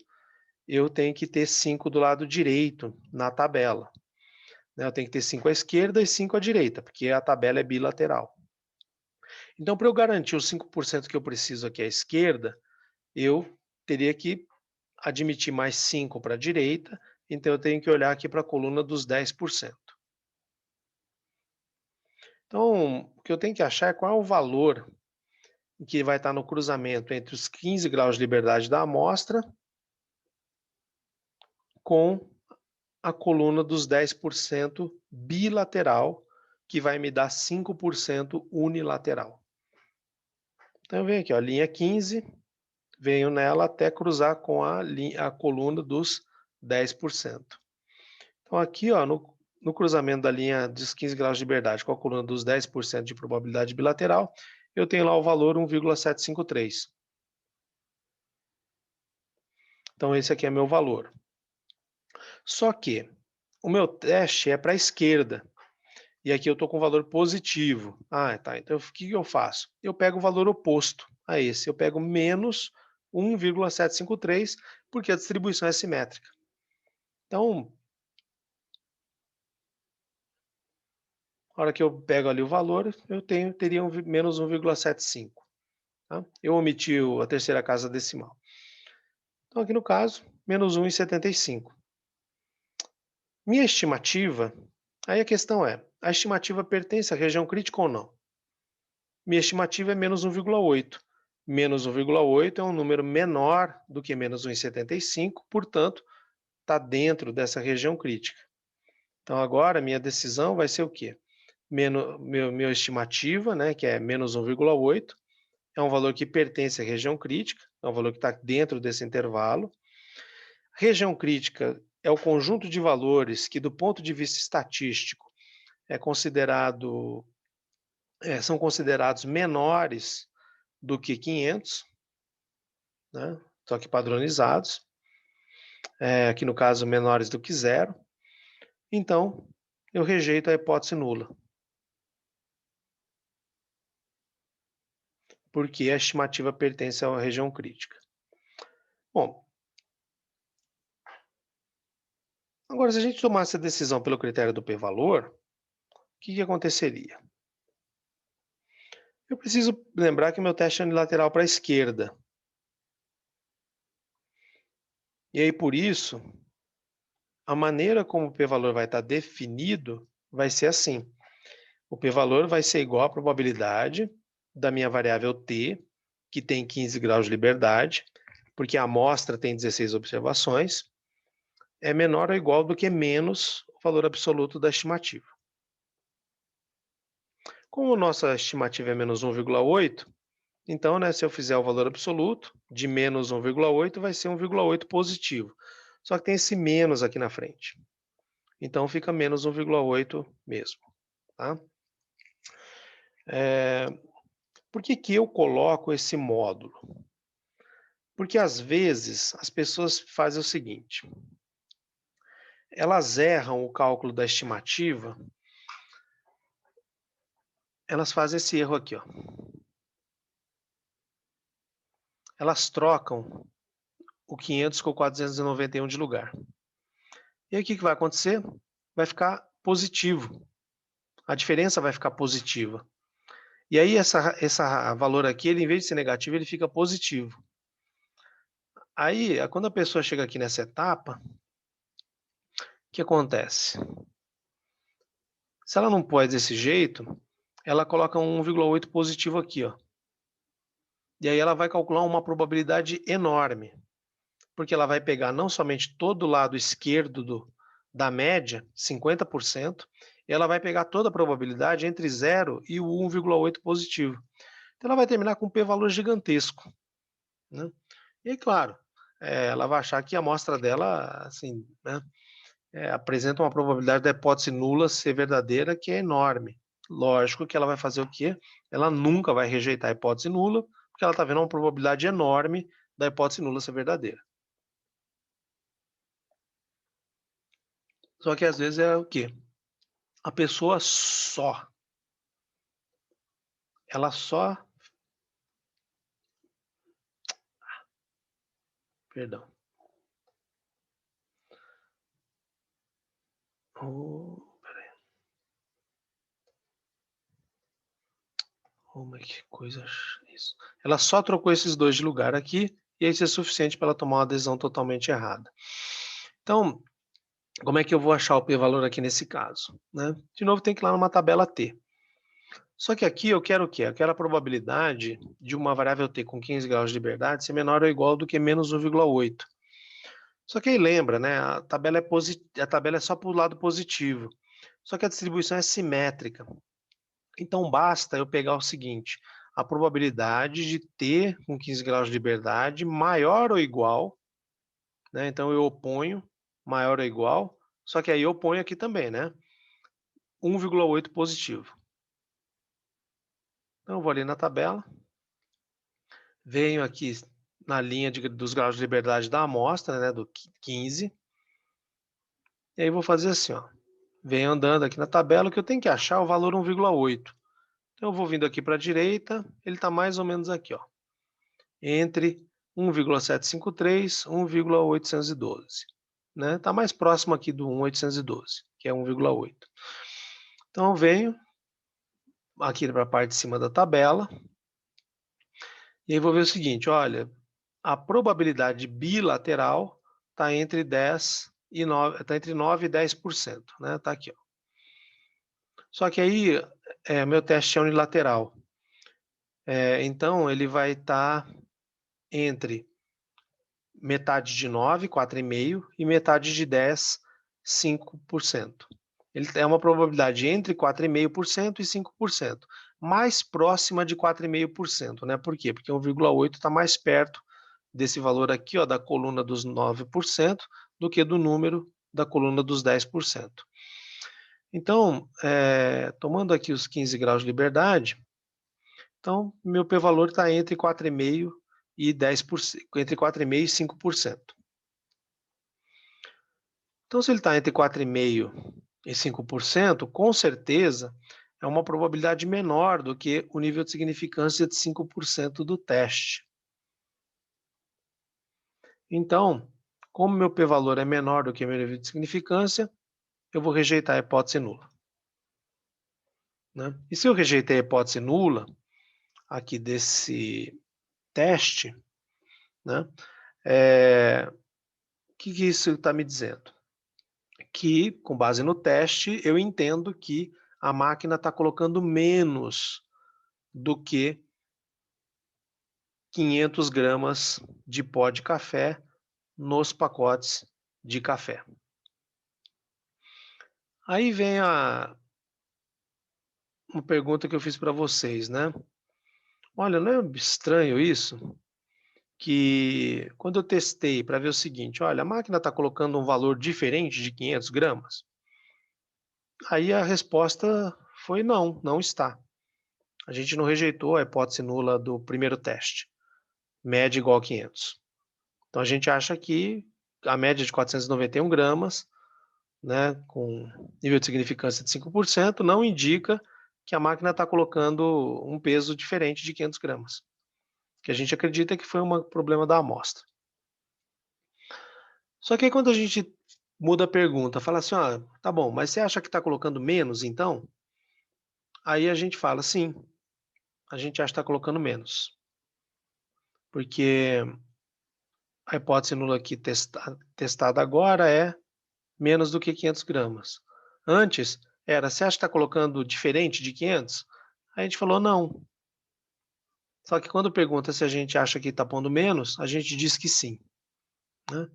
eu tenho que ter 5 do lado direito na tabela, né? Eu tenho que ter 5 à esquerda e 5 à direita, porque a tabela é bilateral. Então, para eu garantir os 5% que eu preciso aqui à esquerda, eu teria que admitir mais 5 para a direita, então eu tenho que olhar aqui para a coluna dos 10%. Então, o que eu tenho que achar é qual é o valor que vai estar no cruzamento entre os 15 graus de liberdade da amostra com a coluna dos 10% bilateral, que vai me dar 5% unilateral. Então, eu venho aqui, ó, linha 15, venho nela até cruzar com a coluna dos 10%. Então, aqui, ó, no cruzamento da linha dos 15 graus de liberdade com a coluna dos 10% de probabilidade bilateral, eu tenho lá o valor 1,753. Então, esse aqui é meu valor. Só que o meu teste é para a esquerda. E aqui eu estou com valor positivo. Ah, tá. Então, o que eu faço? Eu pego o valor oposto a esse. Eu pego menos 1,753, porque a distribuição é simétrica. Então, na hora que eu pego ali o valor, eu teria menos 1,75. Tá? Eu omiti a terceira casa decimal. Então, aqui no caso, menos 1,75. Minha estimativa, aí a questão é, a estimativa pertence à região crítica ou não? Minha estimativa é menos 1,8. Menos 1,8 é um número menor do que menos 1,75, portanto, está dentro dessa região crítica. Então, agora, minha decisão vai ser o quê? Minha estimativa, né, que é menos 1,8, é um valor que pertence à região crítica, é um valor que está dentro desse intervalo. Região crítica é o conjunto de valores que, do ponto de vista estatístico, são considerados menores do que 500, né? Só que padronizados, aqui no caso menores do que zero. Então, eu rejeito a hipótese nula, porque a estimativa pertence à região crítica. Bom, agora se a gente tomasse a decisão pelo critério do p-valor, o que aconteceria? Eu preciso lembrar que meu teste é unilateral para a esquerda. E aí, por isso, a maneira como o p-valor vai estar definido vai ser assim. O p-valor vai ser igual à probabilidade da minha variável t, que tem 15 graus de liberdade, porque a amostra tem 16 observações, é menor ou igual do que menos o valor absoluto da estimativa. Como a nossa estimativa é menos 1,8, então, né, se eu fizer o valor absoluto de menos 1,8, vai ser 1,8 positivo. Só que tem esse menos aqui na frente. Então, fica menos 1,8 mesmo. Tá? Por que eu coloco esse módulo? Porque, às vezes, as pessoas fazem o seguinte. Elas erram o cálculo da estimativa. Elas fazem esse erro aqui, ó. Elas trocam o 500 com o 491 de lugar. E aí o que vai acontecer? Vai ficar positivo. A diferença vai ficar positiva. E aí essa valor aqui, ele, em vez de ser negativo, ele fica positivo. Aí, quando a pessoa chega aqui nessa etapa, o que acontece? Se ela não pôs desse jeito, ela coloca um 1,8 positivo aqui, ó. E aí ela vai calcular uma probabilidade enorme, porque ela vai pegar não somente todo o lado esquerdo da média, 50%, e ela vai pegar toda a probabilidade entre 0 e o 1,8 positivo. Então ela vai terminar com um p-valor gigantesco, né? E aí, claro, ela vai achar que a amostra dela, assim, né, apresenta uma probabilidade da hipótese nula ser verdadeira que é enorme. Lógico que ela vai fazer o quê? Ela nunca vai rejeitar a hipótese nula, porque ela está vendo uma probabilidade enorme da hipótese nula ser verdadeira. Só que às vezes é o quê? A pessoa ela só, perdão. Peraí. Que coisa isso. Ela só trocou esses dois de lugar aqui, e isso é suficiente para ela tomar uma adesão totalmente errada. Então, como é que eu vou achar o p-valor aqui nesse caso, né? De novo, tem que ir lá numa tabela T. Só que aqui eu quero o quê? Eu quero a probabilidade de uma variável T com 15 graus de liberdade ser menor ou igual do que menos 1,8. Só que aí lembra, né? A tabela é só para o lado positivo. Só que a distribuição é simétrica. Então basta eu pegar o seguinte, a probabilidade de T com 15 graus de liberdade maior ou igual, né? Então eu oponho maior ou igual, só que aí eu ponho aqui também, né? 1,8 positivo. Então eu vou ali na tabela, venho aqui na linha dos graus de liberdade da amostra, né, do 15, e aí vou fazer assim, ó, venho andando aqui na tabela, que eu tenho que achar o valor 1,8. Então eu vou vindo aqui para a direita, ele está mais ou menos aqui, ó, entre 1,753 e 1,812. Né? Está mais próximo aqui do 1,812, que é 1,8. Então eu venho aqui para a parte de cima da tabela, e aí vou ver o seguinte, olha, a probabilidade bilateral está entre 10 e 9, está entre 9 e 10%, né? Tá aqui, ó. Só que aí meu teste é unilateral. Então ele vai estar entre metade de 9, 4,5%, e metade de 10, 5%. Ele é uma probabilidade entre 4,5% e 5%, mais próxima de 4,5%, né? Por quê? Porque 1,8 está mais perto desse valor aqui, ó, da coluna dos 9%, do que do número da coluna dos 10%. Então, tomando aqui os 15 graus de liberdade, então meu p-valor está entre 4,5% e 10%, entre 4,5% e 5%. Então, se ele está entre 4,5% e 5%, com certeza é uma probabilidade menor do que o nível de significância de 5% do teste. Então, como meu p-valor é menor do que meu nível de significância, eu vou rejeitar a hipótese nula. Né? E se eu rejeitei a hipótese nula aqui desse teste, né, o que isso está me dizendo? Que, com base no teste, eu entendo que a máquina está colocando menos do que 500 gramas de pó de café nos pacotes de café. Aí vem uma pergunta que eu fiz para vocês, né? Olha, não é estranho isso? Que quando eu testei para ver o seguinte, olha, a máquina está colocando um valor diferente de 500 gramas? Aí a resposta foi não, não está. A gente não rejeitou a hipótese nula do primeiro teste, média igual a 500. Então a gente acha que a média de 491 gramas, né, com nível de significância de 5%, não indica que a máquina está colocando um peso diferente de 500 gramas. Que a gente acredita que foi um problema da amostra. Só que aí quando a gente muda a pergunta, fala assim: "Ó, tá bom, mas você acha que está colocando menos então?" Aí a gente fala: "Sim, a gente acha que está colocando menos", porque a hipótese nula aqui testada agora é menos do que 500 gramas. Antes era: "Você acha que está colocando diferente de 500?" Aí a gente falou: "Não". Só que quando pergunta se a gente acha que está pondo menos, a gente diz que sim, né.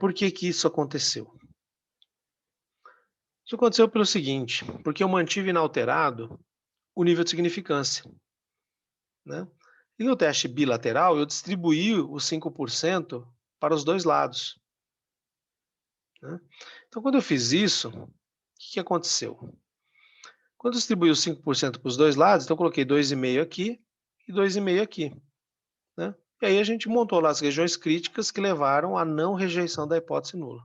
Por que que isso aconteceu? Isso aconteceu pelo seguinte, porque eu mantive inalterado o nível de significância, né. E no teste bilateral eu distribuí os 5% para os 2 lados, né. Então quando eu fiz isso, o que que aconteceu? Quando eu distribuí os 5% para os 2 lados, então eu coloquei 2,5 aqui e 2,5 aqui, né. E aí a gente montou lá as regiões críticas que levaram à não rejeição da hipótese nula.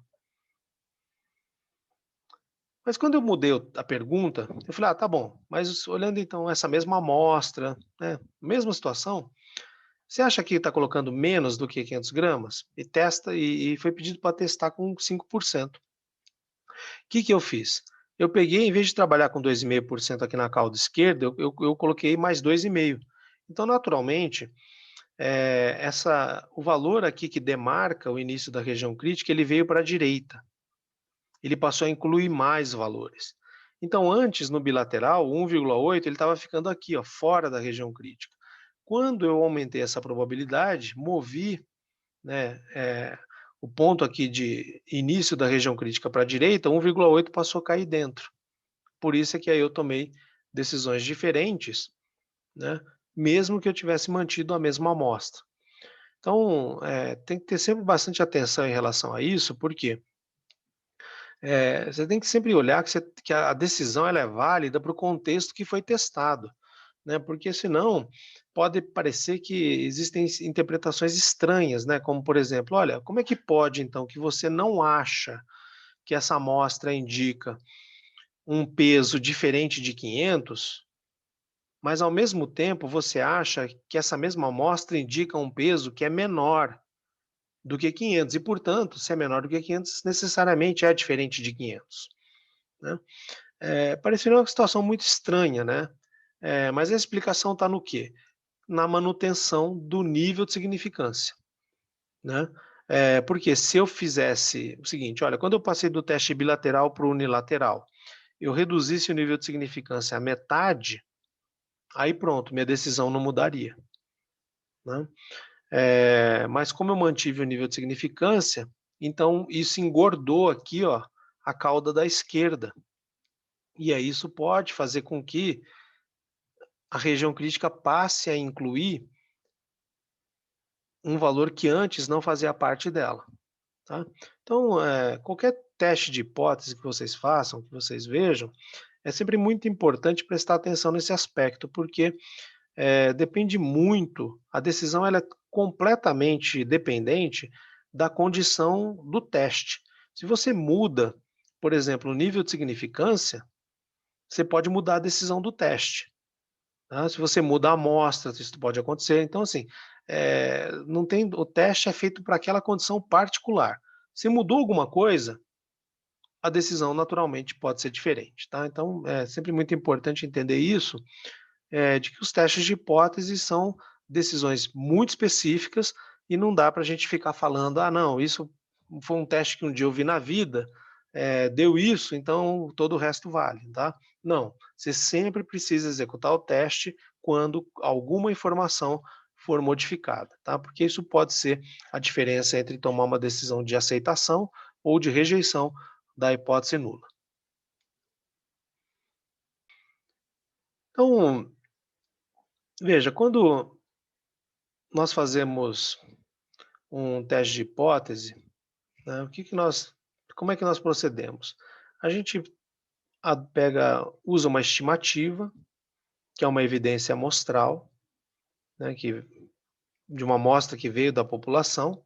Mas quando eu mudei a pergunta, eu falei: "Ah, tá bom, mas olhando então essa mesma amostra, né, mesma situação, você acha que está colocando menos do que 500 gramas?" E testa e foi pedido para testar com 5%. O que que eu fiz? Eu peguei, em vez de trabalhar com 2,5% aqui na cauda esquerda, eu coloquei mais 2,5. Então, naturalmente, o valor aqui que demarca o início da região crítica, ele veio para a direita. Ele passou a incluir mais valores. Então, antes, no bilateral, o 1,8 ele estava ficando aqui, ó, fora da região crítica. Quando eu aumentei essa probabilidade, movi, né, o ponto aqui de início da região crítica para a direita, 1,8 passou a cair dentro. Por isso é que aí eu tomei decisões diferentes, né, mesmo que eu tivesse mantido a mesma amostra. Então, tem que ter sempre bastante atenção em relação a isso, porque você tem que sempre olhar que a decisão ela é válida para o contexto que foi testado, né, porque senão pode parecer que existem interpretações estranhas, né, como por exemplo: "Olha, como é que pode então que você não acha que essa amostra indica um peso diferente de 500, mas ao mesmo tempo você acha que essa mesma amostra indica um peso que é menor do que 500 e, portanto, se é menor do que 500, necessariamente é diferente de 500", né. Pareceria uma situação muito estranha, né, mas a explicação está no quê? Na manutenção do nível de significância, né. Porque se eu fizesse o seguinte: olha, quando eu passei do teste bilateral para o unilateral, eu reduzisse o nível de significância à metade, aí pronto, minha decisão não mudaria, né. Mas como eu mantive o nível de significância, então isso engordou aqui, ó, a cauda da esquerda, e aí isso pode fazer com que a região crítica passe a incluir um valor que antes não fazia parte dela, tá. Então, qualquer teste de hipótese que vocês façam, que vocês vejam, é sempre muito importante prestar atenção nesse aspecto, porque, depende muito, a decisão ela é completamente dependente da condição do teste. Se você muda, por exemplo, o nível de significância, você pode mudar a decisão do teste. Tá? Se você muda a amostra, isso pode acontecer. Então, assim, não tem, o teste é feito para aquela condição particular. Se mudou alguma coisa, a decisão naturalmente pode ser diferente, tá? Então, é sempre muito importante entender isso, de que os testes de hipótese são decisões muito específicas e não dá para a gente ficar falando, ah, não, isso foi um teste que um dia eu vi na vida, deu isso, então todo o resto vale, tá? Não, você sempre precisa executar o teste quando alguma informação for modificada, tá? Porque isso pode ser a diferença entre tomar uma decisão de aceitação ou de rejeição da hipótese nula. Então, veja, quando nós fazemos um teste de hipótese, né, como é que nós procedemos? A gente usa uma estimativa, que é uma evidência amostral, né, de uma amostra que veio da população,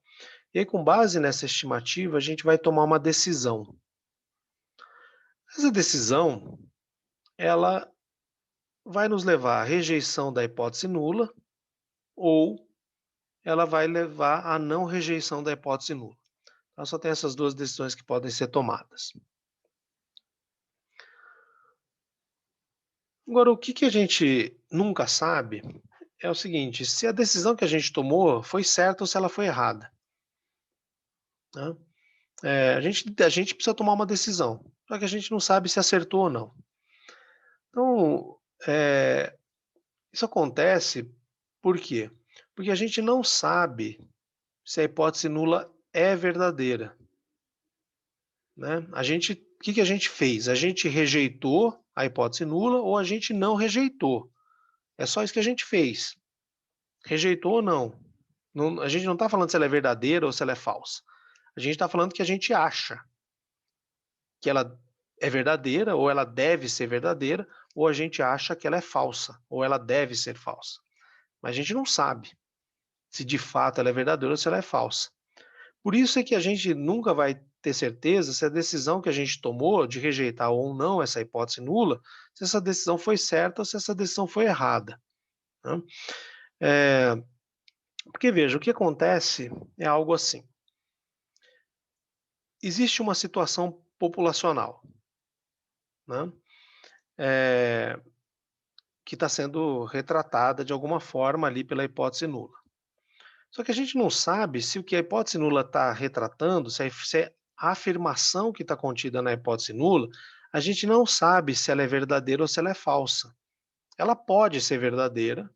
e aí, com base nessa estimativa, a gente vai tomar uma decisão. Essa decisão, ela vai nos levar à rejeição da hipótese nula ou ela vai levar à não rejeição da hipótese nula. Então, só tem essas duas decisões que podem ser tomadas. Agora, o que a gente nunca sabe é o seguinte: se a decisão que a gente tomou foi certa ou se ela foi errada, né? A gente precisa tomar uma decisão, só que a gente não sabe se acertou ou não. Então, isso acontece por quê? Porque a gente não sabe se a hipótese nula é verdadeira, né? O que a gente fez? A gente rejeitou a hipótese nula ou a gente não rejeitou? É só isso que a gente fez. Rejeitou ou não? A gente não está falando se ela é verdadeira ou se ela é falsa. A gente está falando que a gente acha que ela é verdadeira ou ela deve ser verdadeira, ou a gente acha que ela é falsa ou ela deve ser falsa. Mas a gente não sabe se de fato ela é verdadeira ou se ela é falsa. Por isso é que a gente nunca vai ter certeza se a decisão que a gente tomou de rejeitar ou não essa hipótese nula, se essa decisão foi certa ou se essa decisão foi errada, né? Eh, Porque veja, o que acontece é algo assim: existe uma situação populacional, né, eh, que está sendo retratada de alguma forma ali pela hipótese nula. Só que a gente não sabe se o que a hipótese nula está retratando, se a afirmação que está contida na hipótese nula, a gente não sabe se ela é verdadeira ou se ela é falsa. Ela pode ser verdadeira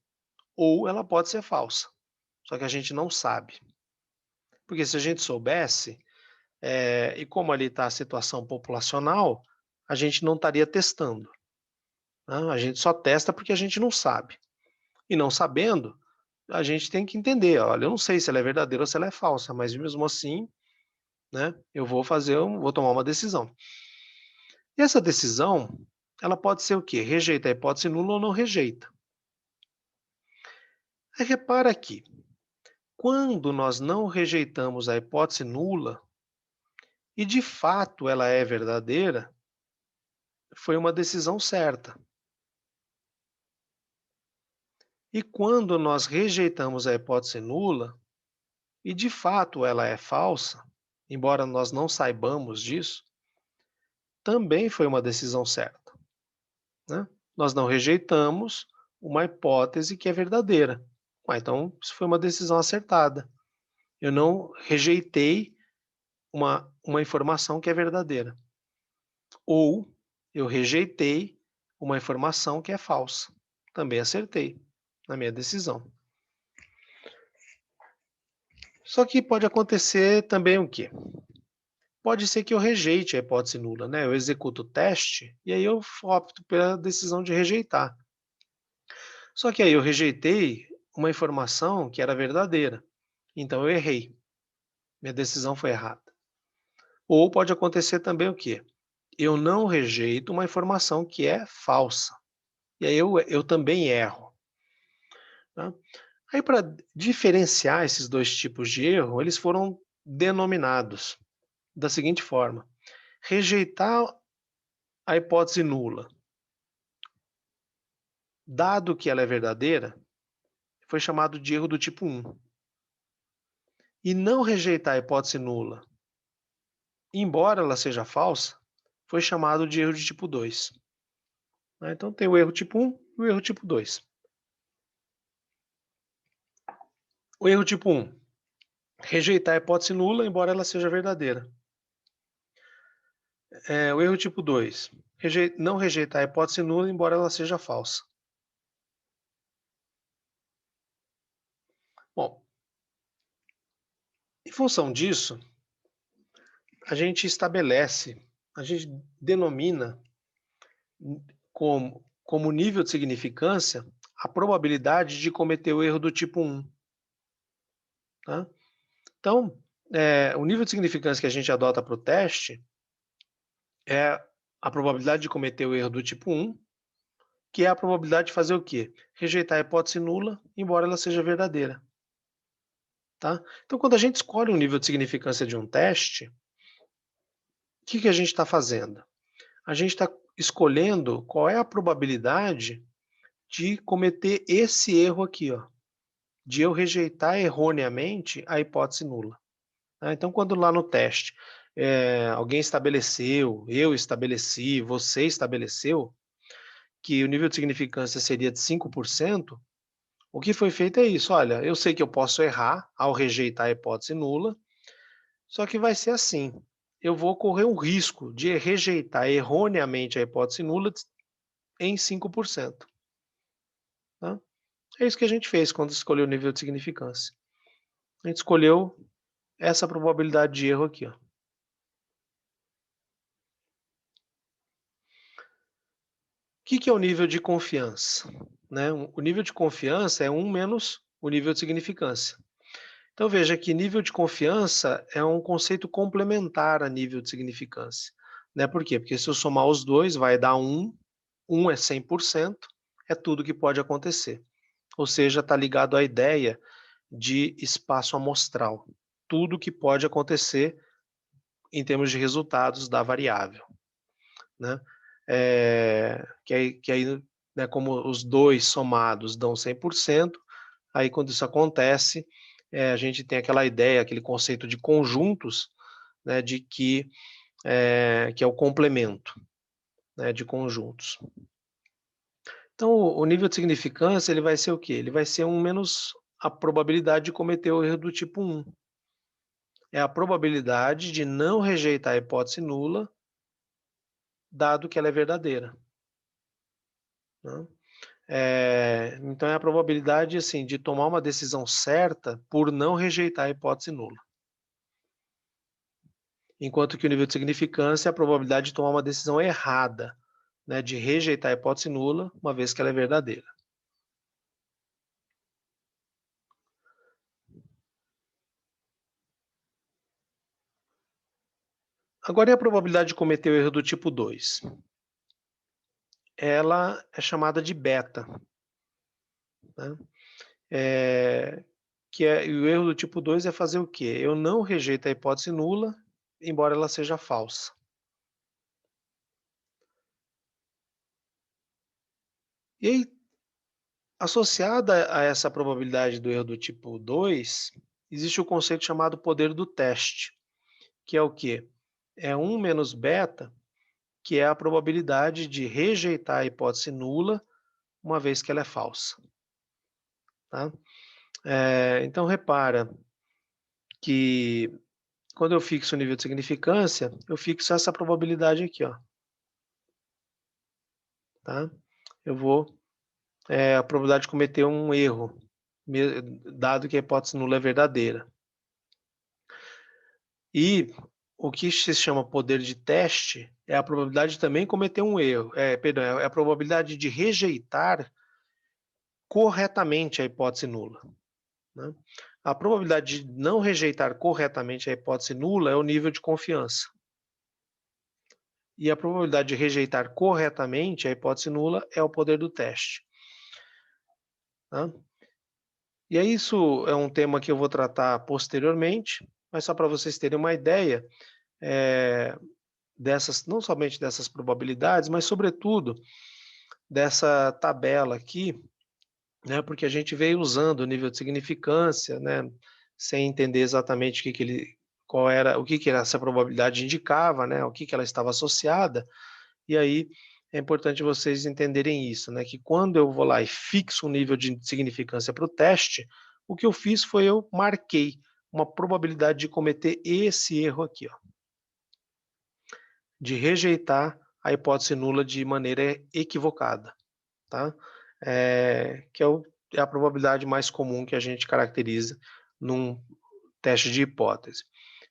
ou ela pode ser falsa, só que a gente não sabe. Porque se a gente soubesse, e como ali está a situação populacional, a gente não estaria testando, né? A gente só testa porque a gente não sabe. E não sabendo, a gente tem que entender, olha, eu não sei se ela é verdadeira ou se ela é falsa, mas mesmo assim, né, vou tomar uma decisão. E essa decisão, ela pode ser o quê? Rejeita a hipótese nula ou não rejeita. Aí repara aqui, quando nós não rejeitamos a hipótese nula, e de fato ela é verdadeira, foi uma decisão certa. E quando nós rejeitamos a hipótese nula, e de fato ela é falsa, embora nós não saibamos disso, também foi uma decisão certa, né? Nós não rejeitamos uma hipótese que é verdadeira. Então, isso foi uma decisão acertada. Eu não rejeitei uma informação que é verdadeira. Ou eu rejeitei uma informação que é falsa. Também acertei na minha decisão. Só que pode acontecer também o quê? Pode ser que eu rejeite a hipótese nula, né? Eu executo o teste e aí eu opto pela decisão de rejeitar. Só que aí eu rejeitei uma informação que era verdadeira. Então eu errei. Minha decisão foi errada. Ou pode acontecer também o quê? Eu não rejeito uma informação que é falsa. E aí eu também erro, tá? Aí para diferenciar esses dois tipos de erro, eles foram denominados da seguinte forma: rejeitar a hipótese nula, dado que ela é verdadeira, foi chamado de erro do tipo 1. E não rejeitar a hipótese nula, embora ela seja falsa, foi chamado de erro de tipo 2. Então tem o erro tipo 1 e o erro tipo 2. O erro tipo 1, rejeitar a hipótese nula, embora ela seja verdadeira. O erro tipo 2, não rejeitar a hipótese nula, embora ela seja falsa. Bom, em função disso, a gente estabelece, a gente denomina como nível de significância a probabilidade de cometer o erro do tipo 1. Tá? Então, o nível de significância que a gente adota para o teste é a probabilidade de cometer o erro do tipo 1, que é a probabilidade de fazer o quê? Rejeitar a hipótese nula, embora ela seja verdadeira. Tá? Então, quando a gente escolhe um nível de significância de um teste, o que a gente está fazendo? A gente está escolhendo qual é a probabilidade de cometer esse erro aqui, ó, de eu rejeitar erroneamente a hipótese nula. Tá? Então, quando lá no teste, alguém estabeleceu, eu estabeleci, você estabeleceu, que o nível de significância seria de 5%, o que foi feito é isso: olha, eu sei que eu posso errar ao rejeitar a hipótese nula, só que vai ser assim, eu vou correr o risco de rejeitar erroneamente a hipótese nula em 5%. Tá? É isso que a gente fez quando escolheu o nível de significância. A gente escolheu essa probabilidade de erro aqui, ó. O que é o nível de confiança? Né? O nível de confiança é 1 menos o nível de significância. Então veja que nível de confiança é um conceito complementar a nível de significância. Né? Por quê? Porque se eu somar os dois vai dar 1, 1 é 100%, é tudo que pode acontecer. Ou seja, está ligado à ideia de espaço amostral. Tudo que pode acontecer em termos de resultados da variável. Né? Que aí, né, como os dois somados dão 100%, aí quando isso acontece, a gente tem aquela ideia, aquele conceito de conjuntos, né, de que é o complemento, né, de conjuntos. Então, o nível de significância ele vai ser o quê? Ele vai ser 1 menos a probabilidade de cometer o erro do tipo 1. É a probabilidade de não rejeitar a hipótese nula, dado que ela é verdadeira. Né? Então é a probabilidade assim, de tomar uma decisão certa por não rejeitar a hipótese nula. Enquanto que o nível de significância é a probabilidade de tomar uma decisão errada, né, de rejeitar a hipótese nula, uma vez que ela é verdadeira. Agora, e a probabilidade de cometer o erro do tipo 2? Ela é chamada de beta. Né? E o erro do tipo 2 é fazer o quê? Eu não rejeito a hipótese nula, embora ela seja falsa. E aí, associada a essa probabilidade do erro do tipo 2, existe o conceito chamado poder do teste, que é o quê? É 1 menos beta, que é a probabilidade de rejeitar a hipótese nula, uma vez que ela é falsa. Tá? Então, repara que quando eu fixo o nível de significância, eu fixo essa probabilidade aqui, ó. Tá? Eu vou, a probabilidade de cometer um erro, dado que a hipótese nula é verdadeira. E o que se chama poder de teste é a probabilidade de também cometer um erro, perdão, é a probabilidade de rejeitar corretamente a hipótese nula. Né? A probabilidade de não rejeitar corretamente a hipótese nula é o nível de confiança. E a probabilidade de rejeitar corretamente a hipótese nula é o poder do teste. Tá? E aí isso é um tema que eu vou tratar posteriormente, mas só para vocês terem uma ideia, dessas, não somente dessas probabilidades, mas sobretudo dessa tabela aqui, né, porque a gente veio usando o nível de significância, né, sem entender exatamente qual era, o que essa probabilidade indicava, né, o que ela estava associada, e aí é importante vocês entenderem isso, né, que quando eu vou lá e fixo um nível de significância para o teste, o que eu fiz foi eu marquei uma probabilidade de cometer esse erro aqui, ó, de rejeitar a hipótese nula de maneira equivocada, tá? Que é a probabilidade mais comum que a gente caracteriza num teste de hipótese.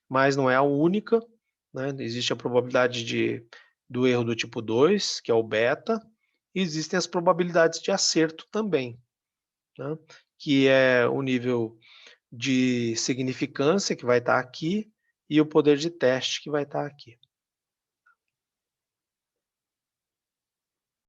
Mas não é a única, né? Existe a probabilidade do erro do tipo 2, que é o beta, e existem as probabilidades de acerto também, né? Que é o nível de significância, que vai estar aqui, e o poder de teste, que vai estar aqui.